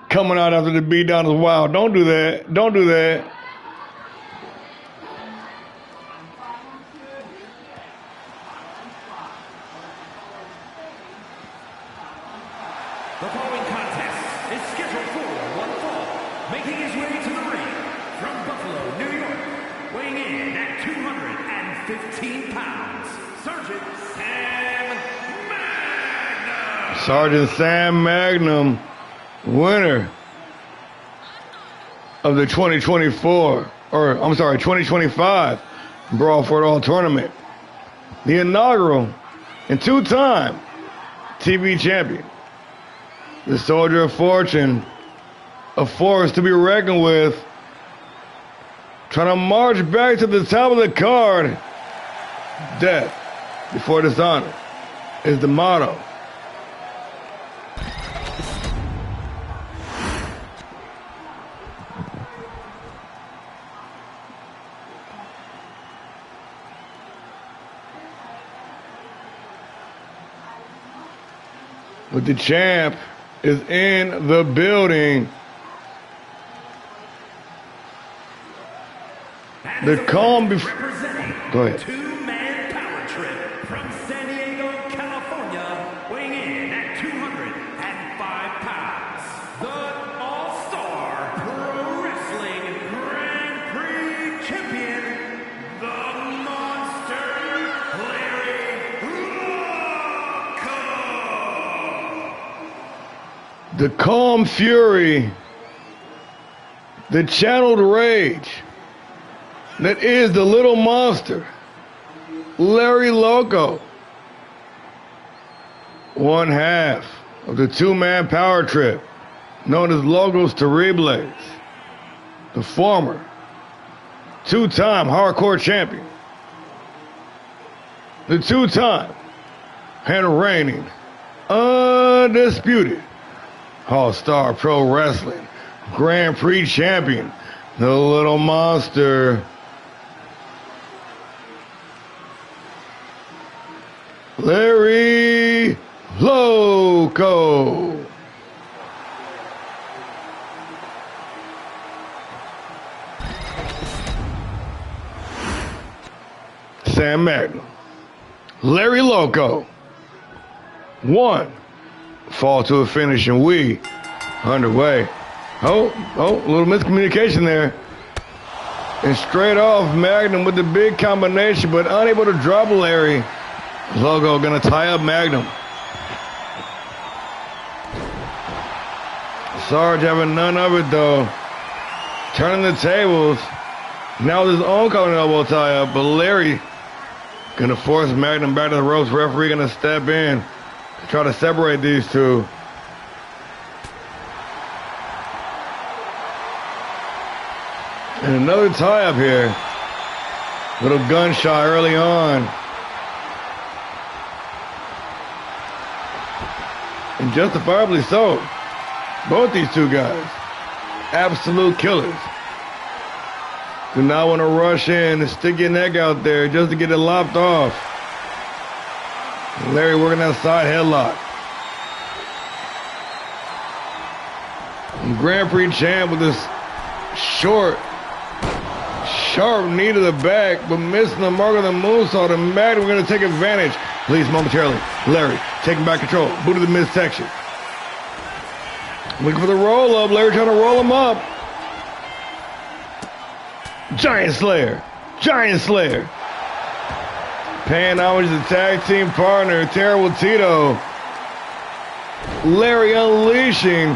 Coming out after the beat down is wild. Don't do that. Don't do that. The following contest is scheduled for one fall, making his way to the ring from Buffalo, New York, weighing in at 215 pounds, Sergeant Sam Magnum. Sergeant Sam Magnum, winner of the 2025 Brawl for It All tournament. The inaugural and two-time TV champion. The Soldier of Fortune, a force to be reckoned with, trying to march back to the top of the card. Death before dishonor is the motto. But the champ is in the building. The calm before. Go ahead. Two-man power trip from San Diego, California, weighing in at 205 pounds. The All-Star Pro Wrestling Grand Prix champion, the Monster Larry Loco. The calm fury, the channeled rage that is the little monster, Larry Loco. One half of the two-man power trip known as Logos Terribles. The former two-time hardcore champion. The two-time and reigning undisputed All-Star Pro Wrestling Grand Prix champion, the little monster, Larry Loco. Sam Magnum, Larry Loco. One fall to a finish, and we underway. Oh, a little miscommunication there. And straight off, Magnum with the big combination, but unable to drop Larry. Logo gonna tie up Magnum. Sarge having none of it though. Turning the tables. Now with his own collar elbow tie up, but Larry gonna force Magnum back to the ropes. Referee gonna step in to try to separate these two. And another tie up here. Little gunshot early on. And justifiably so. Both these two guys, absolute killers. Do not want to rush in and stick your neck out there just to get it lopped off. Larry working that side headlock. And Grand Prix champ with this short, sharp knee to the back, but missing the mark of the moonsault. And Magnum going to take advantage. Leaves momentarily. Larry taking back control. Boot to the midsection. Looking for the roll up. Larry trying to roll him up. Giant Slayer. Giant Slayer. Paying homage to the tag team partner, Terrible Tito. Larry unleashing.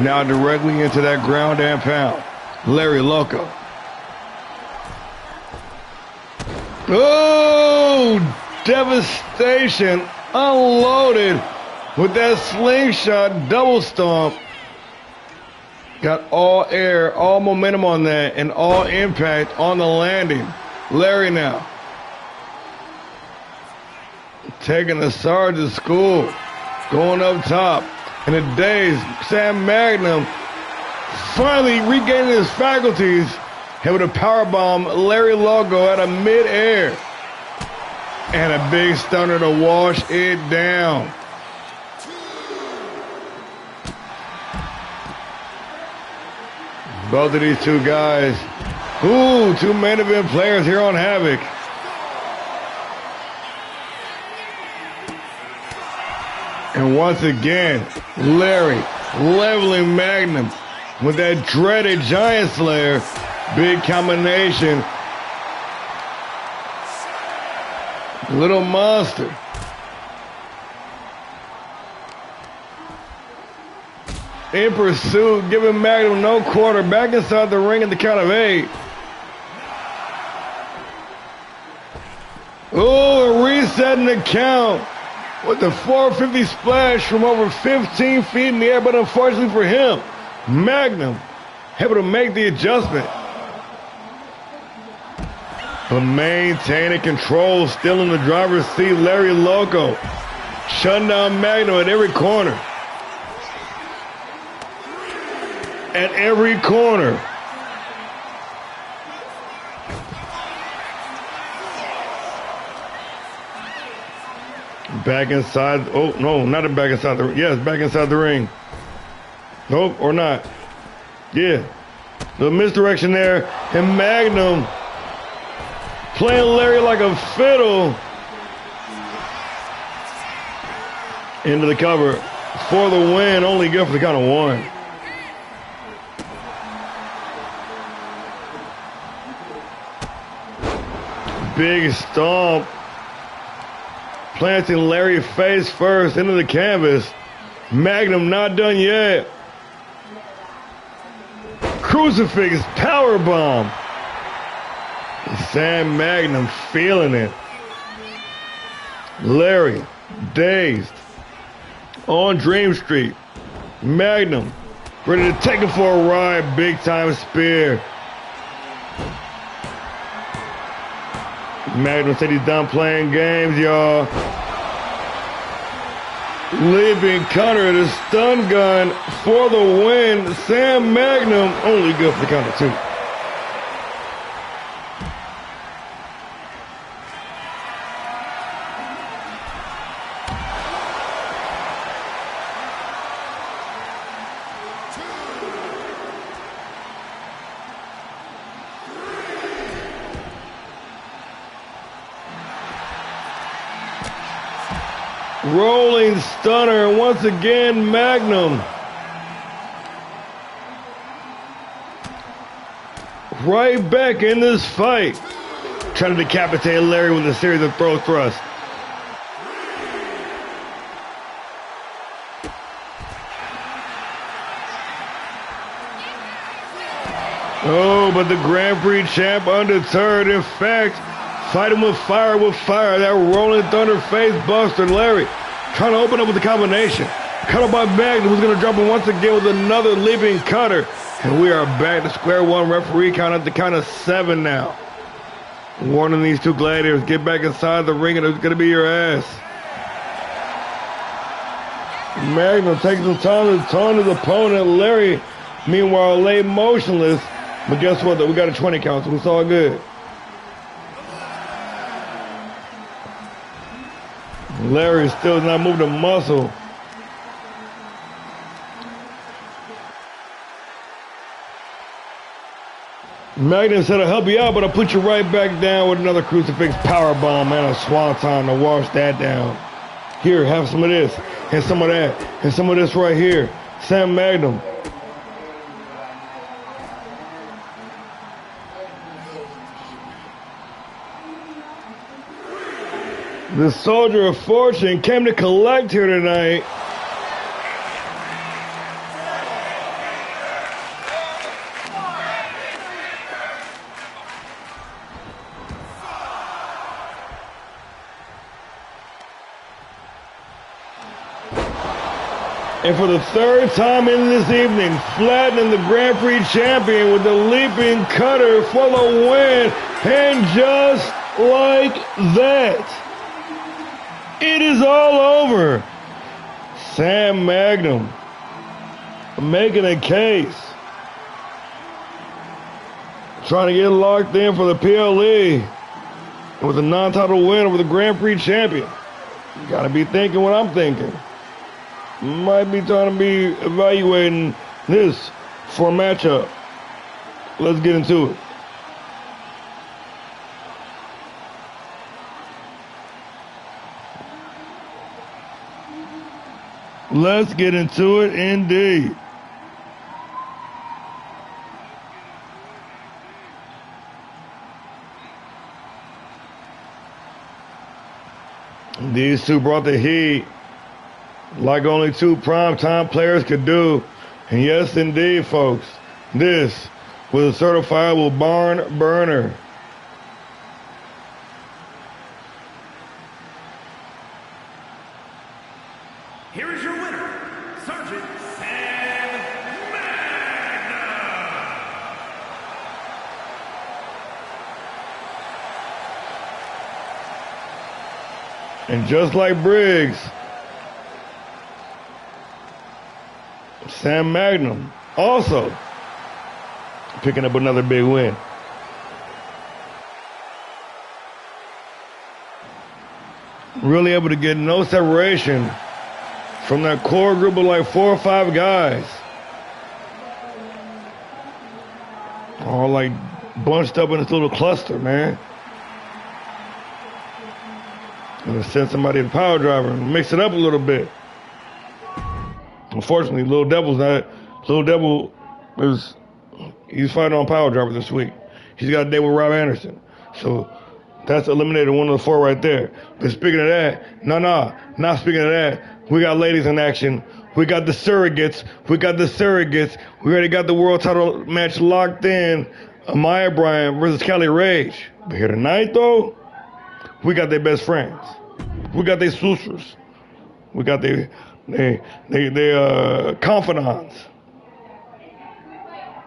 Now directly into that ground and pound. Larry Loco. Oh, devastation unloaded with that slingshot double stomp. Got all air, all momentum on that, and all impact on the landing. Larry now taking the Sarge to school, going up top. In a daze, Sam Magnum finally regaining his faculties. Able to powerbomb Larry Loco out of midair. And a big stunner to wash it down. Both of these two guys. Ooh, two main event players here on Havoc. And once again, Larry leveling Magnum with that dreaded Giant Slayer. Big combination. Little monster. in pursuit, giving Magnum no quarter. Back inside the ring at the count of 8. Oh, resetting the count with the 450 splash from over 15 feet in the air, but unfortunately for him, Magnum able to make the adjustment. But maintaining control, still in the driver's seat, Larry Loco shutting down Magnum at every corner. At every corner. Back inside. Oh, no, not back inside the ring. Yes, back inside the ring. Nope, or not. Yeah. The misdirection there. And Magnum playing Larry like a fiddle. Into the cover for the win. Only good for the count of 1. Big stomp. Planting Larry face first into the canvas. Magnum not done yet. Crucifix powerbomb. Sam Magnum feeling it. Larry dazed. On Dream Street. Magnum ready to take him for a ride. Big time spear. Magnum said he's done playing games, y'all. Leaping cutter, the stun gun for the win. Sam Magnum only good for the count of 2. Rolling stunner, and once again, Magnum right back in this fight. Trying to decapitate Larry with a series of throw thrusts. Oh, but the Grand Prix champ undeterred. In fact, fighting with fire, that rolling thunder face buster. Larry trying to open up with the combination. Cut up by Magnum, who's going to drop him once again with another leaping cutter. And we are back to square one. Referee count at the count of 7 now. Warning these two gladiators, get back inside the ring and it's going to be your ass. Magnum takes some time to taunt his opponent. Larry, meanwhile, lay motionless. But guess what? We got a 20 count, so it's all good. Larry still not moving a muscle. Magnum said, I'll help you out, but I'll put you right back down with another crucifix powerbomb and a swanton to wash that down. Here, have some of this, and some of that, and some of this right here. Sam Magnum. The Soldier of Fortune came to collect here tonight. And for the 3rd time in this evening, flattening the Grand Prix champion with the leaping cutter for the win. And just like that, it is all over. Sam Magnum making a case. Trying to get locked in for the PLE with a non-title win over the Grand Prix champion. You gotta be thinking what I'm thinking. Might be trying to be evaluating this for a matchup. Let's get into it. Let's get into it indeed. These two brought the heat like only two primetime players could do. And yes, indeed, folks, this was a certifiable barn burner. Here is your winner, Sergeant Sam Magna. And just like Briggs, Sam Magnum also picking up another big win. Really able to get no separation from that core group of like 4 or 5 guys. All like bunched up in this little cluster, man. And send somebody to PileDriver and mix it up a little bit. Unfortunately, Little Devil he's fighting on PileDriver this week. He's got a day with Rob Anderson. So that's eliminated one of the 4 right there. But speaking of that, not speaking of that, we got ladies in action. We got the surrogates. We already got the world title match locked in. Amaya Bryant versus Kelly Rage. But here tonight, though, we got their best friends. We got their sisters. We got their confidants.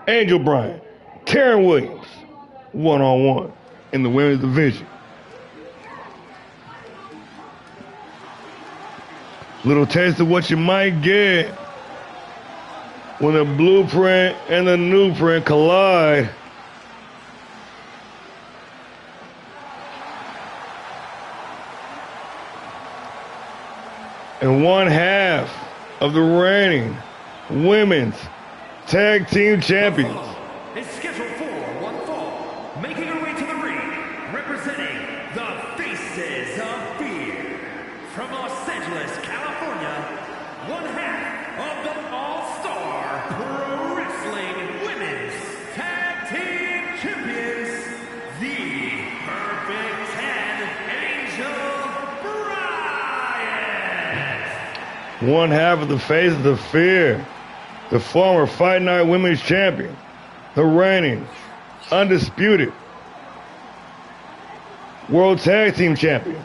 Angel Bryant, Taryn Williams, one-on-one in the women's division. Little taste of what you might get when the blueprint and the new print collide. And one half of the reigning women's tag team champions. Is scheduled for one fall, making her way to the ring, representing the Faces of Fear. From Los Angeles, California, one half of the ALLSTAR Pro Wrestling Women's Tag Team Champions, the Perfect 10, Angel Bryant. One half of the Faces of Fear. The former Fight Night Women's Champion, the reigning, undisputed World Tag Team Champion,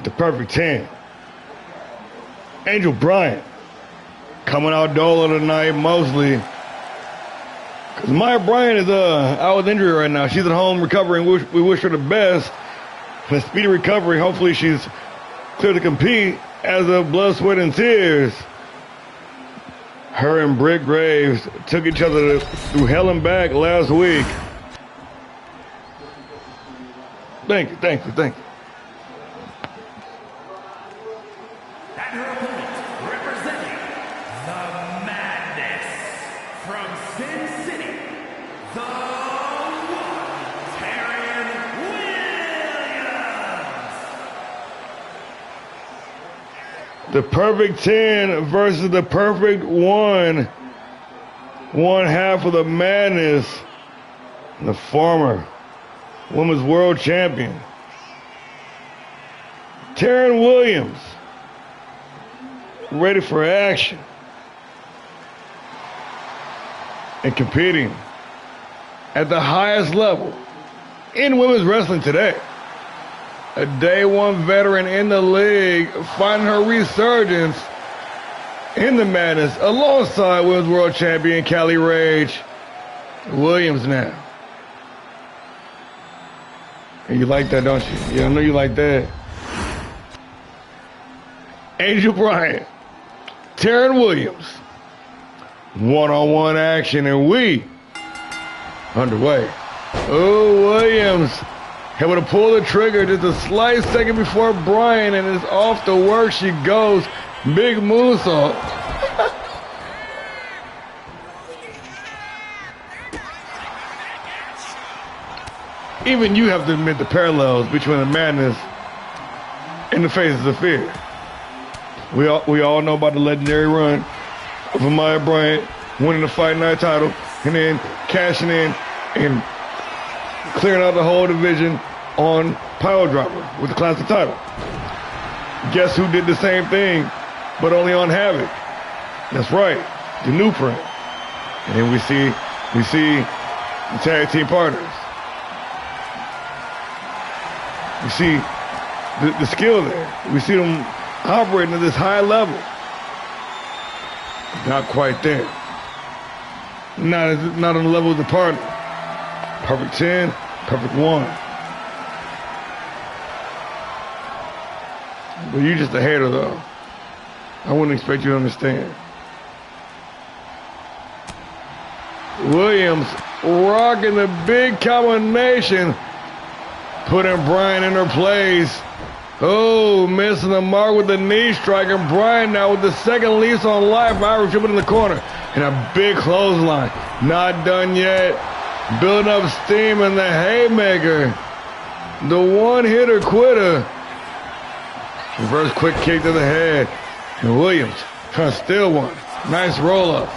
the Perfect 10, Angel Bryant, coming out dolo tonight mostly, because Maya Bryant is out with injury right now. She's at home recovering. We wish her the best and a speedy recovery. Hopefully she's clear to compete as of blood, sweat, and tears. Her and Britt Graves took each other through hell and back last week. Thank you. And her opponent, representing the Madness from Sin City, the one, Taryn Williams. The Perfect 10 versus the Perfect 1. One half of the Madness. The former Women's World Champion, Taryn Williams, ready for action and competing at the highest level in women's wrestling today. A day one veteran in the league, finding her resurgence in the Madness alongside Women's World Champion Kelly Rage Williams now. And you like that, don't you? Yeah, I know you like that. Angel Bryant, Taryn Williams, one-on-one action, and we underway. Oh, Williams able to pull the trigger just a slight second before Bryant, and it's off the work she goes. Big moonsault. Even you have to admit the parallels between the Madness and the Faces of Fear. We all know about the legendary run of Amaya Bryant winning the Fight Night title and then cashing in and clearing out the whole division on PileDriver with the Classic title. Guess who did the same thing, but only on Havoc? That's right, the new print. And then we see the tag team partners. We see the skill there. We see them operating at this high level. Not quite there. Not on the level of the partner. Perfect 10, perfect 1. But you're just a hater, though. I wouldn't expect you to understand. Williams rocking the big combination, putting Bryan in her place. Oh, missing the mark with the knee strike, and Bryan now with the second lease on life. Irish whip it in the corner, and a big clothesline. Not done yet. Building up steam in the haymaker. The one-hitter quitter. Reverse quick kick to the head. And Williams trying to steal one. Nice roll-up.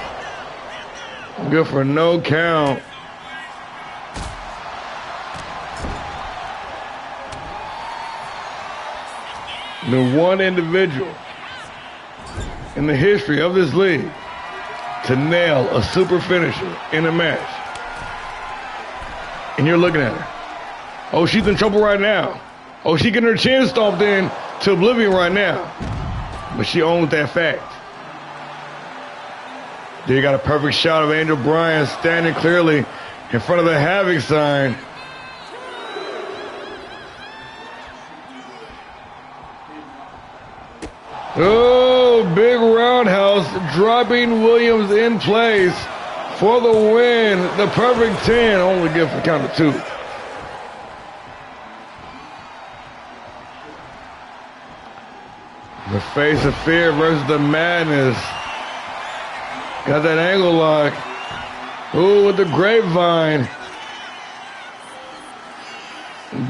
Good for no count. The one individual in the history of this league to nail a super finisher in a match. And you're looking at her. Oh, she's in trouble right now. Oh, she getting her chin stomped in to oblivion right now. But she owns that fact. There you got a perfect shot of Angel Bryan standing clearly in front of the Havoc sign. Oh, big roundhouse, dropping Williams in place for the win. The perfect 10, only good for count of 2. The face of fear versus the madness. Got that angle lock. Ooh, with the grapevine.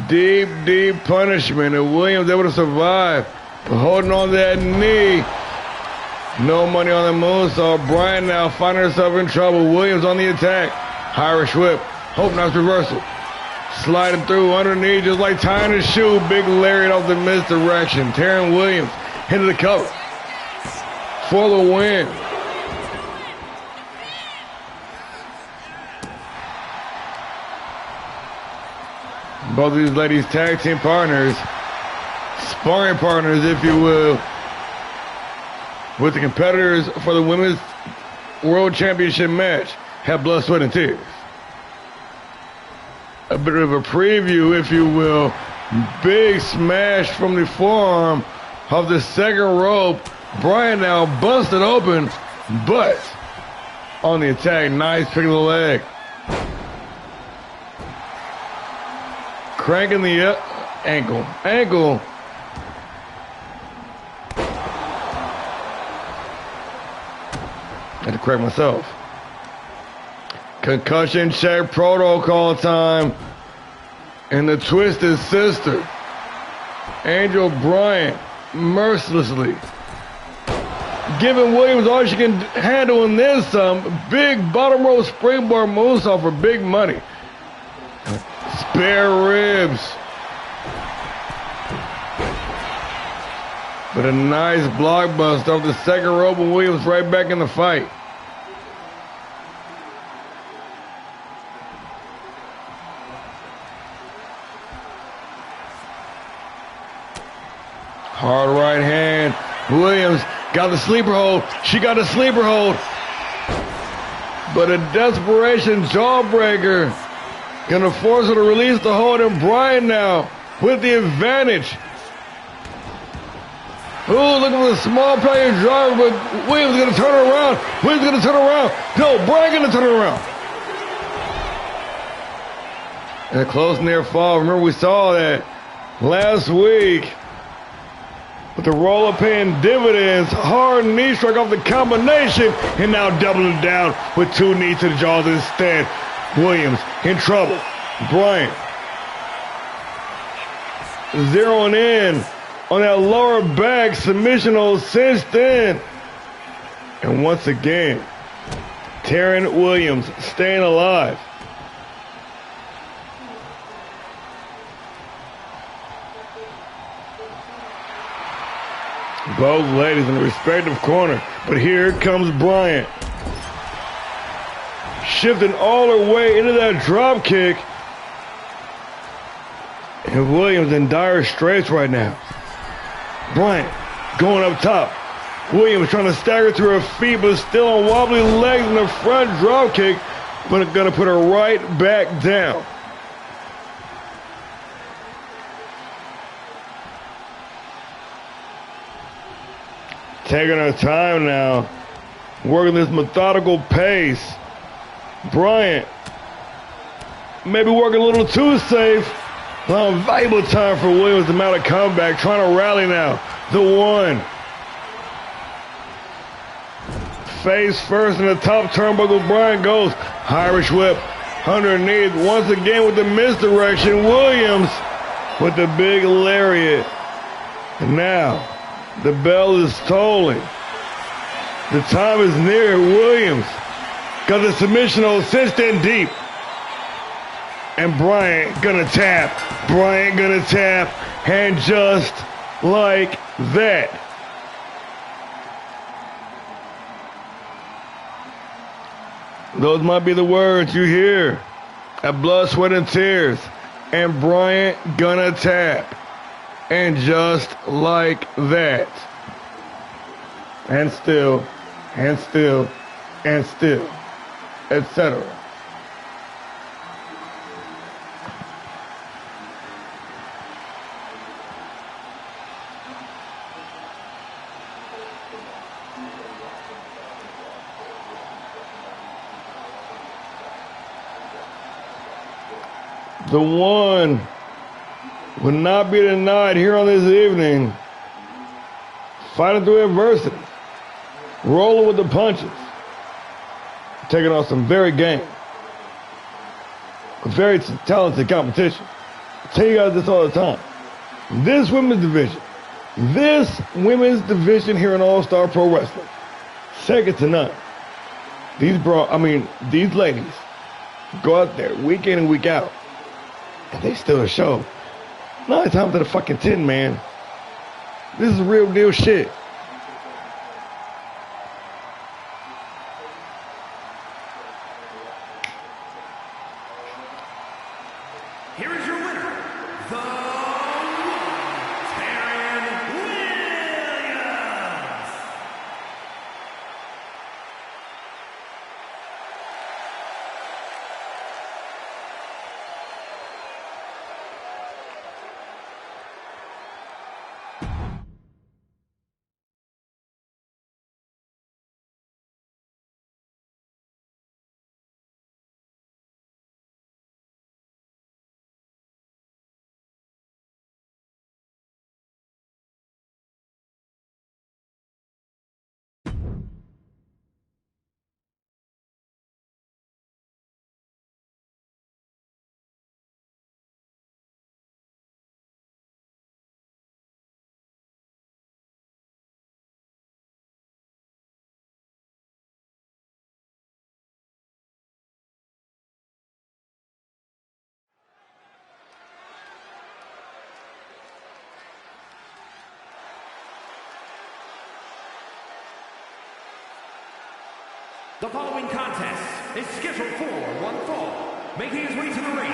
Deep, deep punishment, and Williams able to survive. Holding on to that knee. No money on the moonsault. Bryan now finding herself in trouble. Williams on the attack. Irish whip. Hope knocks reversal. Sliding through underneath just like tying a shoe. Big lariat off the misdirection. Tearing Williams into the cover for the win. Both of these ladies tag team partners, sparring partners, if you will, with the competitors for the Women's World Championship match, have blood, sweat, and tears. A bit of a preview, if you will. Big smash from the forearm of the second rope. Bryan now busted open, but on the attack, nice pick of the leg. Cranking the ankle. Had to correct myself. Concussion check protocol time. And the Twisted Sister, Angel Bryan, mercilessly giving Williams all she can handle, and then some. Big bottom row springboard moonsault for big money. Spare ribs. But a nice blockbuster off the second rope, and Williams right back in the fight. Hard right hand. Williams got the sleeper hold. She got a sleeper hold. But a desperation jawbreaker. Gonna force her to release the hold, and Bryan now with the advantage. Ooh, looking for the small player driver, but Williams gonna turn her around. Williams gonna turn her around. No, Bryan gonna turn her around. And a close near fall. Remember, we saw that last week with the roller paying dividends. Hard knee strike off the combination, and now doubling down with 2 knees to the jaws instead. Williams in trouble. Bryan zeroing in on that lower back submission hold cinched in. And once again, Taryn Williams staying alive. Both ladies in the respective corner. But here comes Bryant. Shifting all her way into that drop kick. And Williams in dire straits right now. Bryant going up top. Williams trying to stagger through her feet, but still on wobbly legs in the front drop kick, but gonna put her right back down. Taking her time now, working this methodical pace. Bryant maybe working a little too safe. Valuable time for Williams to mount a comeback, trying to rally now. The one. Face first in the top turnbuckle, Bryant goes. Irish whip underneath. Once again with the misdirection. Williams with the big lariat. And now the bell is tolling. The time is near. Williams got the submission hold cinched in deep. And Bryant gonna tap. Bryant gonna tap. And just like that. Those might be the words you hear at blood, sweat, and tears. And Bryant gonna tap. And just like that. And still, and still, and still, etc. The one will not be denied here on this evening. Fighting through adversity. Rolling with the punches. Taking on some very game. Very talented competition. I tell you guys this all the time. This women's division here in All-Star Pro Wrestling, second to none. These ladies go out there week in and week out. And they still show. 9 times to the fucking 10, man. This is real deal shit. Here is your winner, the Taryn Williams. The following contest is scheduled for one fall. Making his way to the ring,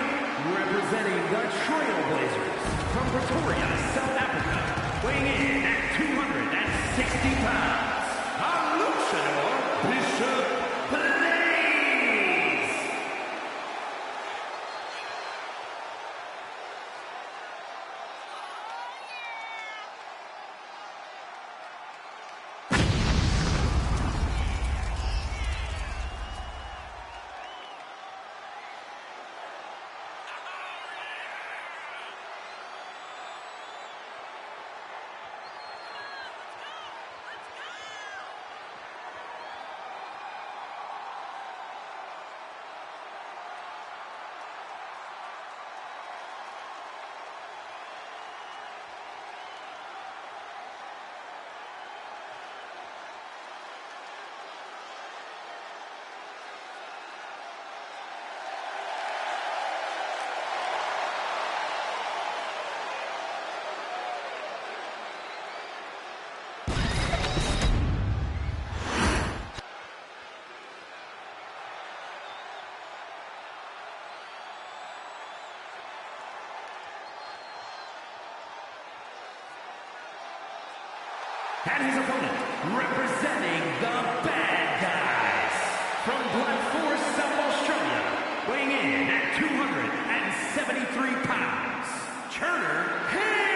representing the Trailblazers from Pretoria, South Africa, weighing in at 260 pounds, a luchador, Bishop Blaze. And his opponent, representing the bad guys, from Black Forest, South Australia, weighing in at 273 pounds, Turner Harrington.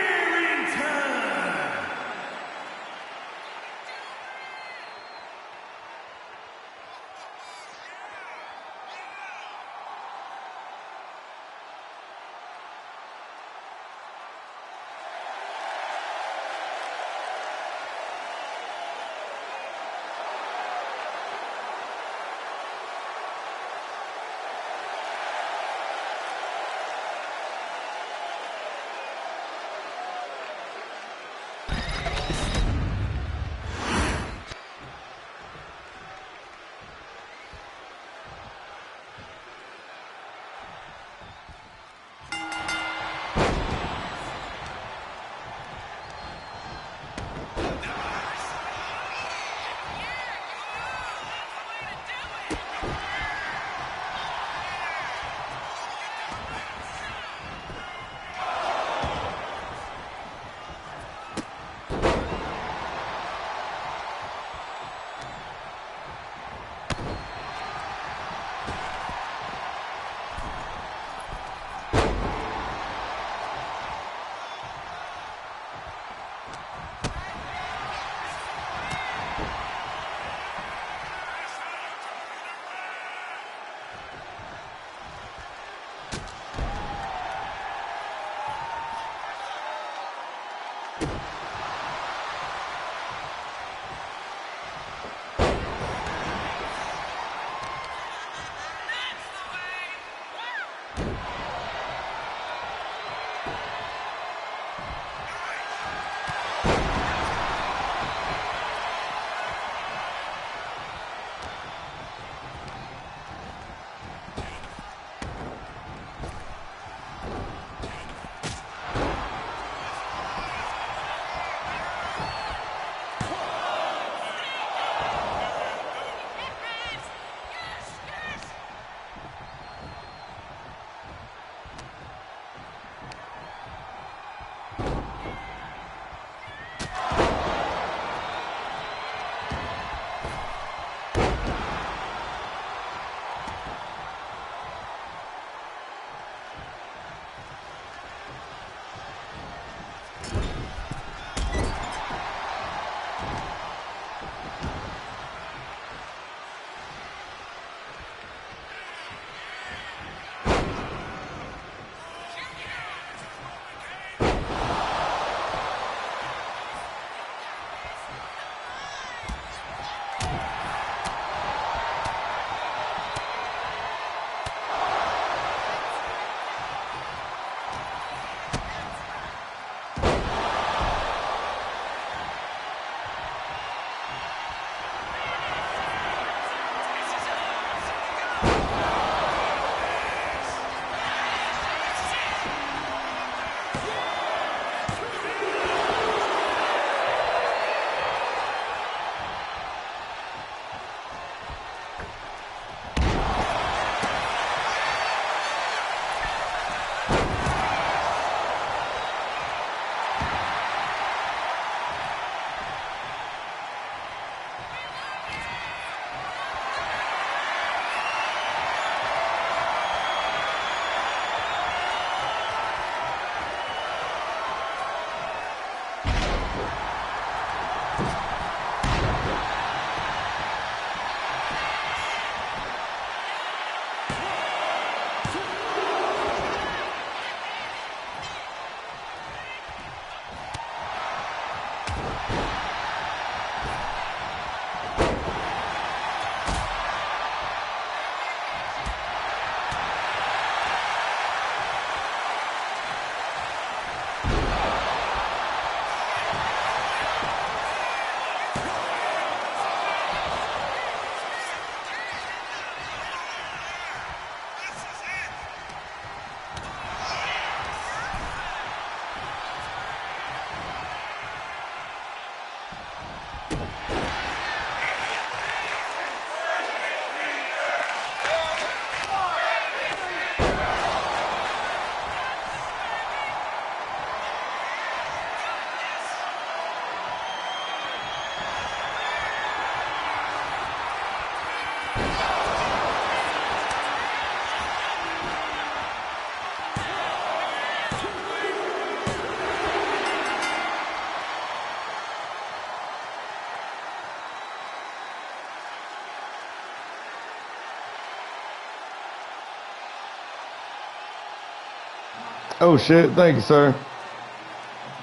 Oh shit, thank you, sir.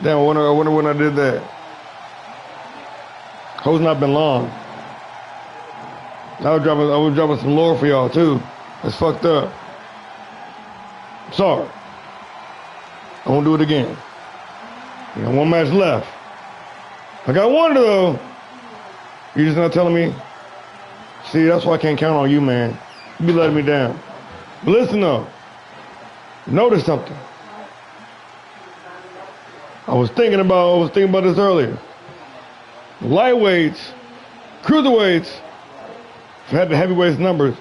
Damn, I wonder when I did that. Hope's not been long. I was dropping some lore for y'all too. That's fucked up. Sorry. I won't do it again. You got one match left. I got one though. You just not telling me? See, that's why I can't count on you, man. You be letting me down. But listen though. Notice something. I was thinking about this earlier. Lightweights, cruiserweights have had the heavyweights numbers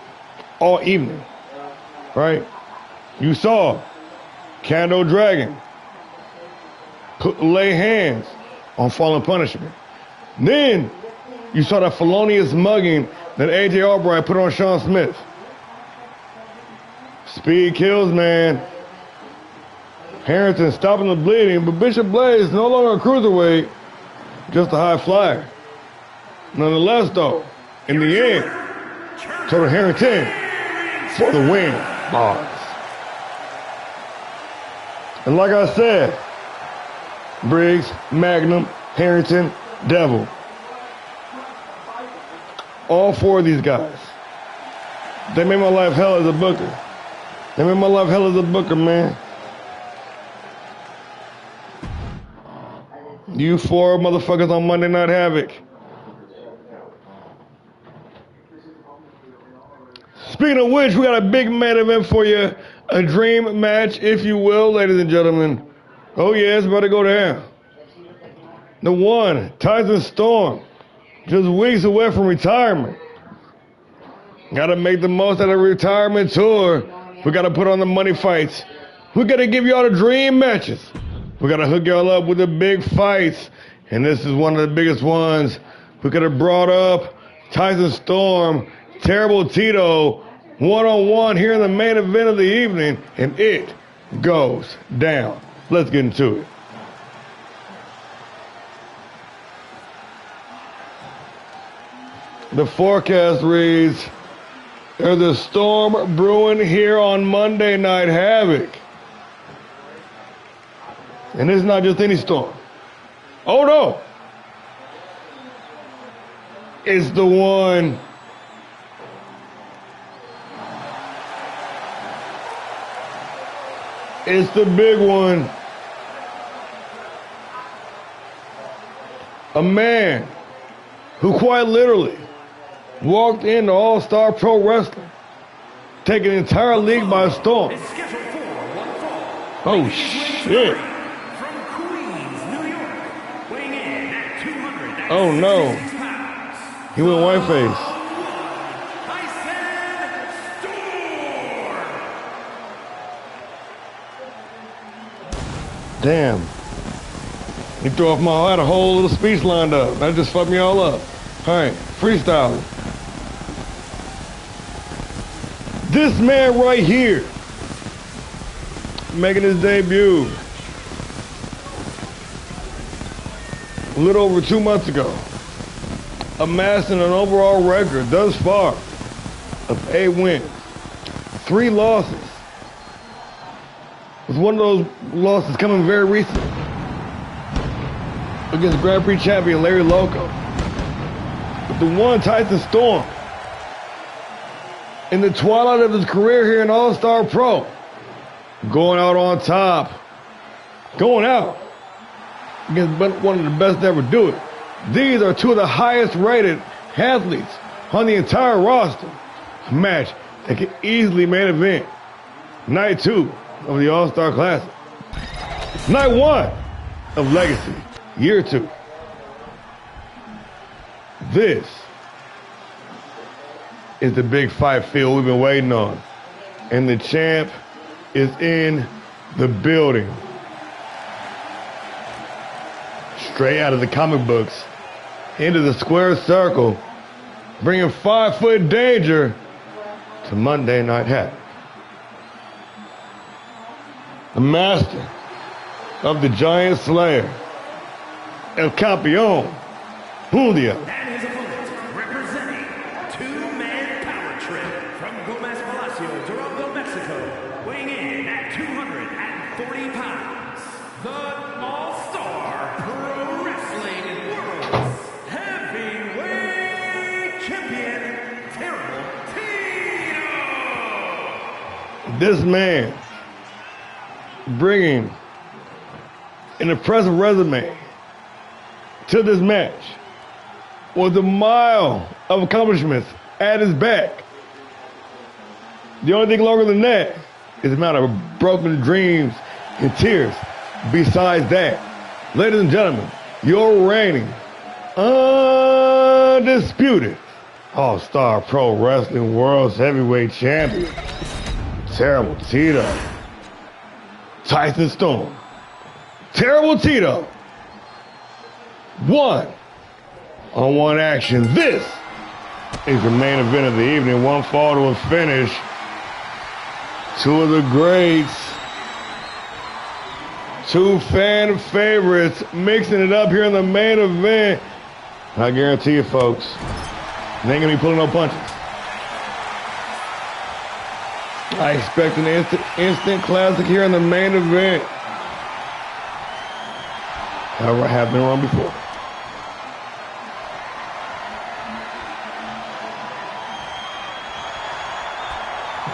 all evening, right? You saw Kando Dragon lay hands on Fallen Punishment. Then you saw that felonious mugging that AJ Albright put on Sean Smith. Speed kills, man. Harrington stopping the bleeding, but Bishop Blaze no longer a cruiserweight, just a high flyer. Nonetheless, though, in the end, Total Harrington for the win. Bars. And like I said, Briggs, Magnum, Harrington, Devil. All four of these guys. They made my life hell as a booker. They made my life hell as a booker, man. You four motherfuckers on Monday Night Havoc. Speaking of which, we got a big main event for you. A dream match, if you will, ladies and gentlemen. Oh yeah, it's about to go down. The one, Tyson Storm, just weeks away from retirement. Gotta make the most out of retirement tour. We gotta put on the money fights. We gotta give y'all the dream matches. We gotta hook y'all up with the big fights. And this is one of the biggest ones. We could have brought up Tyson Storm, Terrible Tito, one-on-one here in the main event of the evening. And it goes down. Let's get into it. The forecast reads, there's a storm brewing here on Monday Night Havoc. And it's not just any storm. Oh no! It's the one. It's the big one. A man who quite literally walked into All-Star Pro Wrestling, taking the entire league by storm. Oh shit. Oh no. He went white face. Damn. He threw off I had a whole little speech lined up. That just fucked me all up. Alright, freestyling. This man right here, making his debut a little over 2 months ago, amassing an overall record thus far of 8 wins, 3 losses, with one of those losses coming very recently against Grand Prix champion Larry Loco. But the one, Tyson Storm, in the twilight of his career here in All-Star Pro, going out on top, going out against one of the best to ever do it. These are 2 of the highest rated athletes on the entire roster. A match that can easily main event night 2 of the All-Star Classic. Night 1 of Legacy, year 2. This is the big fight field we've been waiting on. And the champ is in the building. Straight out of the comic books, into the square circle, bringing 5-foot danger to Monday Night Havoc. The master of the Giant Slayer, El Campeón, Julio. And his opponent, representing 2-man power trip from Gomez Palacio, Durango, Mexico, weighing in at 240 pounds. This man bringing an impressive resume to this match with a mile of accomplishments at his back. The only thing longer than that is the amount of broken dreams and tears. Besides that, ladies and gentlemen, your reigning, undisputed All-Star Pro Wrestling World's Heavyweight Champion, Terrible Tito, Tyson Storm. Terrible Tito. 1-on-1 action. This is the main event of the evening. One fall to a finish. Two of the greats. Two fan favorites mixing it up here in the main event. I guarantee you, folks, they ain't gonna be pulling no punches. I expect an instant classic here in the main event. However, I have been wrong before.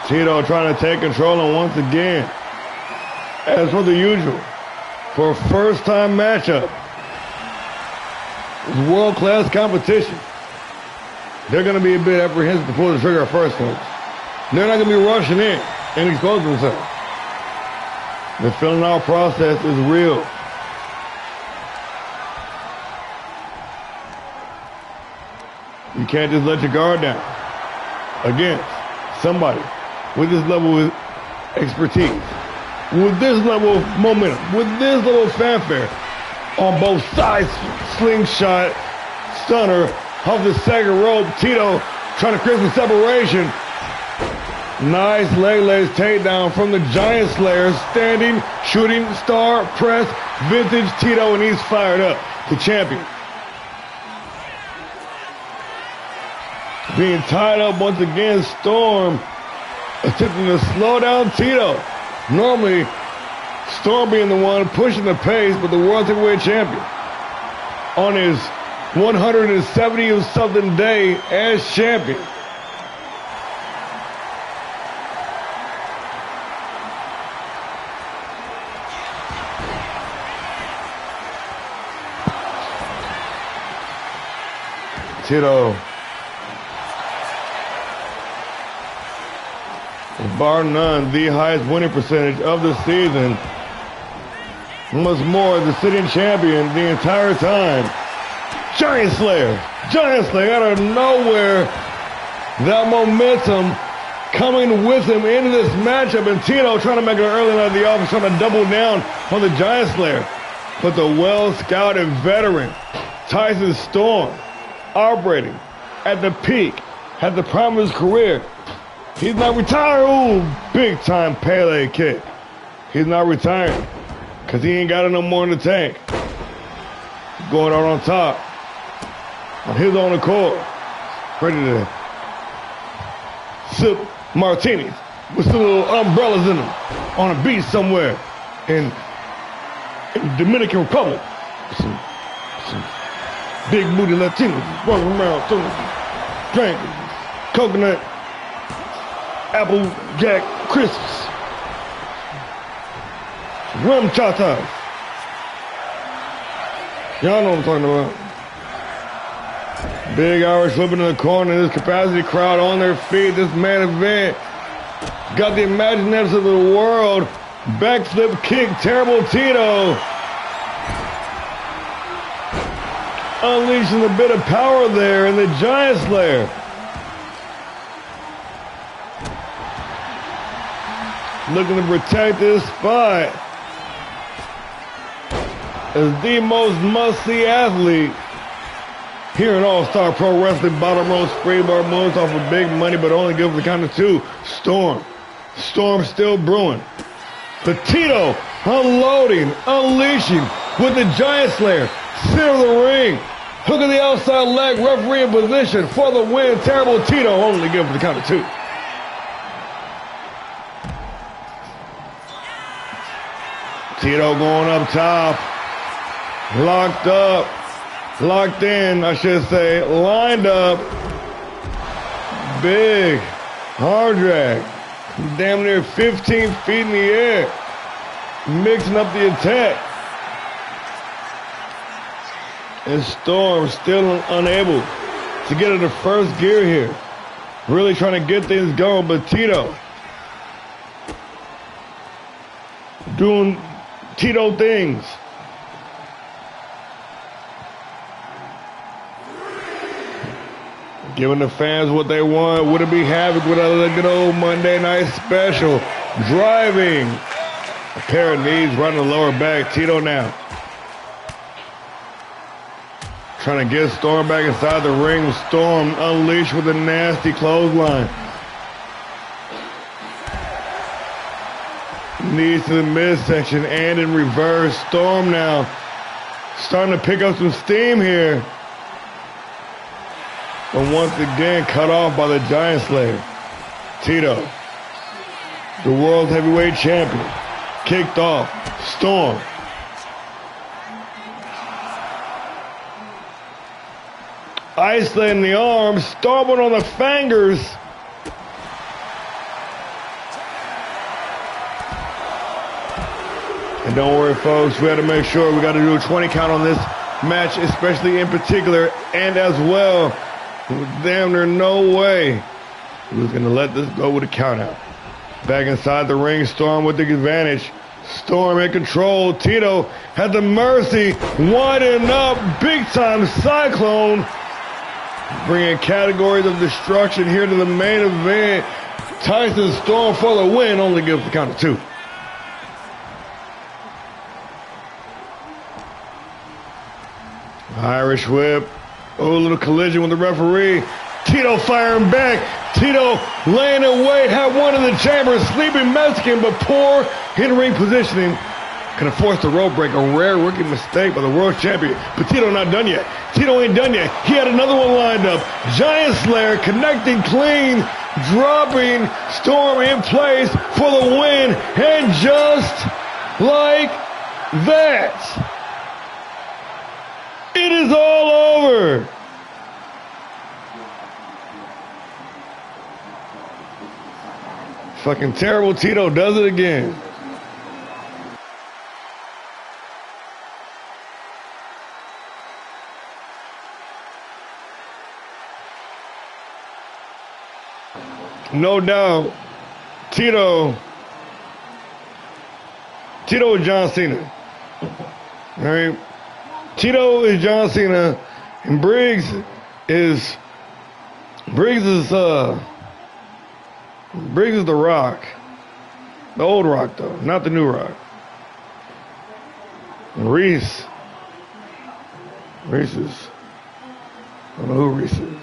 Tito trying to take control, and once again, as for the usual, for a first-time matchup, it's world-class competition. They're going to be a bit apprehensive to pull the trigger at first, folks. They're not going to be rushing in and exposing themselves. The feeling out process is real. You can't just let your guard down against somebody with this level of expertise, with this level of momentum, with this level of fanfare on both sides. Slingshot, stunner off the second rope. Tito trying to create some separation. Nice leg lace takedown from the Giant Slayer. Standing, shooting, star, press, vintage Tito, and he's fired up. The champion. Being tied up once again, Storm attempting to slow down Tito. Normally, Storm being the one pushing the pace, but the World Heavyweight Champion on his 170-something day as champion. Tito, bar none, the highest winning percentage of the season. What's more, the sitting champion the entire time. Giant Slayer out of nowhere. That momentum coming with him into this matchup, and Tito trying to make an early night of the office, trying to double down on the Giant Slayer. But the well-scouted veteran, Tyson Storm, operating at the peak, at the prime of his career. He's not retiring. Ooh, big time Pele kick. He's not retiring because he ain't got it no more in the tank. He's going out on top on his own accord, ready to sip martinis with some little umbrellas in them on a beach somewhere in Dominican Republic. Some big booty Latinos walking around drinking coconut apple jack crisps, rum chatas. Y'all know what I'm talking about. Big Irish flipping in the corner. This capacity crowd on their feet. This main event got the imaginators of the world. Backflip kick, terrible Tito. Unleashing a bit of power there in the Giant Slayer. Looking to protect this spot as the most must-see athlete here in All-Star Pro Wrestling. Bottom row springboard moves off of big money, but only good for the count of two. Storm still brewing. But Tito unloading, unleashing with the Giant Slayer. Center of the ring. Hook of the outside leg. Referee in position for the win. Terrible Tito only good for the count of two. Tito going up top. Locked up. Locked in, I should say. Lined up. Big. Hard drag. damn near 15 feet in the air, mixing up the attack. And Storm still unable to get into first gear here. Really trying to get things going, but Tito doing Tito things. Giving the fans what they want. Would it be Havoc with a good old Monday night special? Driving. A pair of knees right on the lower back. Tito now trying to get Storm back inside the ring. Storm unleashed with a nasty clothesline. Knees to the midsection and in reverse. Storm now starting to pick up some steam here. But once again cut off by the Giant Slayer. Tito, the World Heavyweight Champion, kicked off. Storm. Isolating the arms, stomping on the fingers. And don't worry, folks, we had to make sure we got to do a 20 count on this match, especially in particular, and as well, damn near no way he was going to let this go with a count out. Back inside the ring, Storm with the advantage. Storm in control. Tito had the mercy, winding up, big time cyclone. Bringing categories of destruction here to the main event. Tyson Storm for the win, only gives the count of 2. Irish whip. Oh, a little collision with the referee. Tito firing back. Tito laying away. Had one in the chamber. Sleeping Mexican, but poor in-ring positioning. Gonna force the rope break. A rare rookie mistake by the world champion. But Tito not done yet. Tito ain't done yet. He had another one lined up. Giant Slayer connecting clean. Dropping Storm in place for the win. And just like that, it is all over. Fucking terrible Tito does it again. No doubt, Tito is John Cena. All right? Tito is John Cena, and Briggs is The Rock. The old Rock, though, not the new Rock. And Reese is, I don't know who Reese is.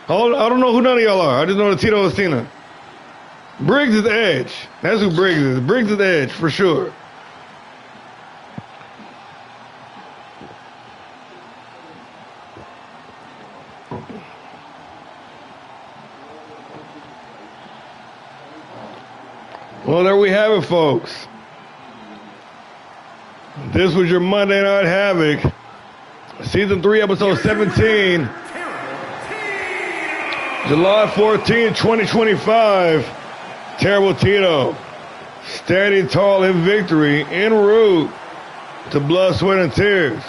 I don't know who none of y'all are. I just know that Tito is Cena. Briggs is Edge. That's who Briggs is. Briggs is Edge, for sure. Well, there we have it, folks. This was your Monday Night Havoc. Season 3, Episode 17. July 14, 2025. Terrible Tito. Standing tall in victory, en route to blood, sweat, and tears.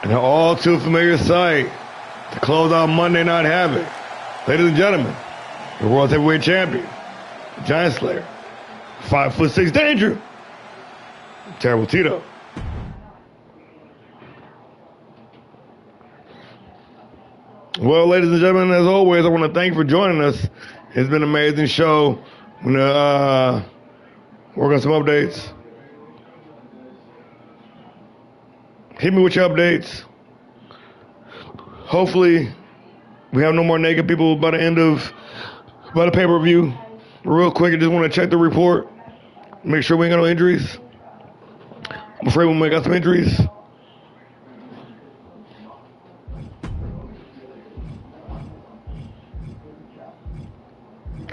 An all too familiar sight to close out Monday Night Havoc. Ladies and gentlemen, the World Heavyweight Champion, the Giant Slayer, 5'6" Danger, Terrible Tito. Well, ladies and gentlemen, as always, I want to thank you for joining us. It's been an amazing show. I'm going to work on some updates. Hit me with your updates. Hopefully, we have no more naked people by the pay-per-view. Real quick, I just want to check the report. Make sure we ain't got no injuries. I'm afraid we might got some injuries.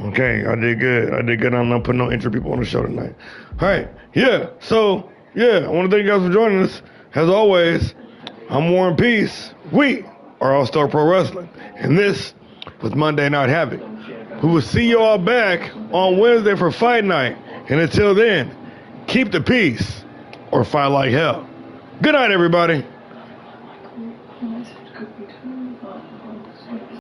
Okay, I did good. I'm not putting no intro people on the show tonight. All right, yeah. So, yeah, I want to thank you guys for joining us. As always, I'm War and Peace. We are All-Star Pro Wrestling. And this was Monday Night Havoc. We will see you all back on Wednesday for Fight Night. And until then, keep the peace or fight like hell. Good night, everybody.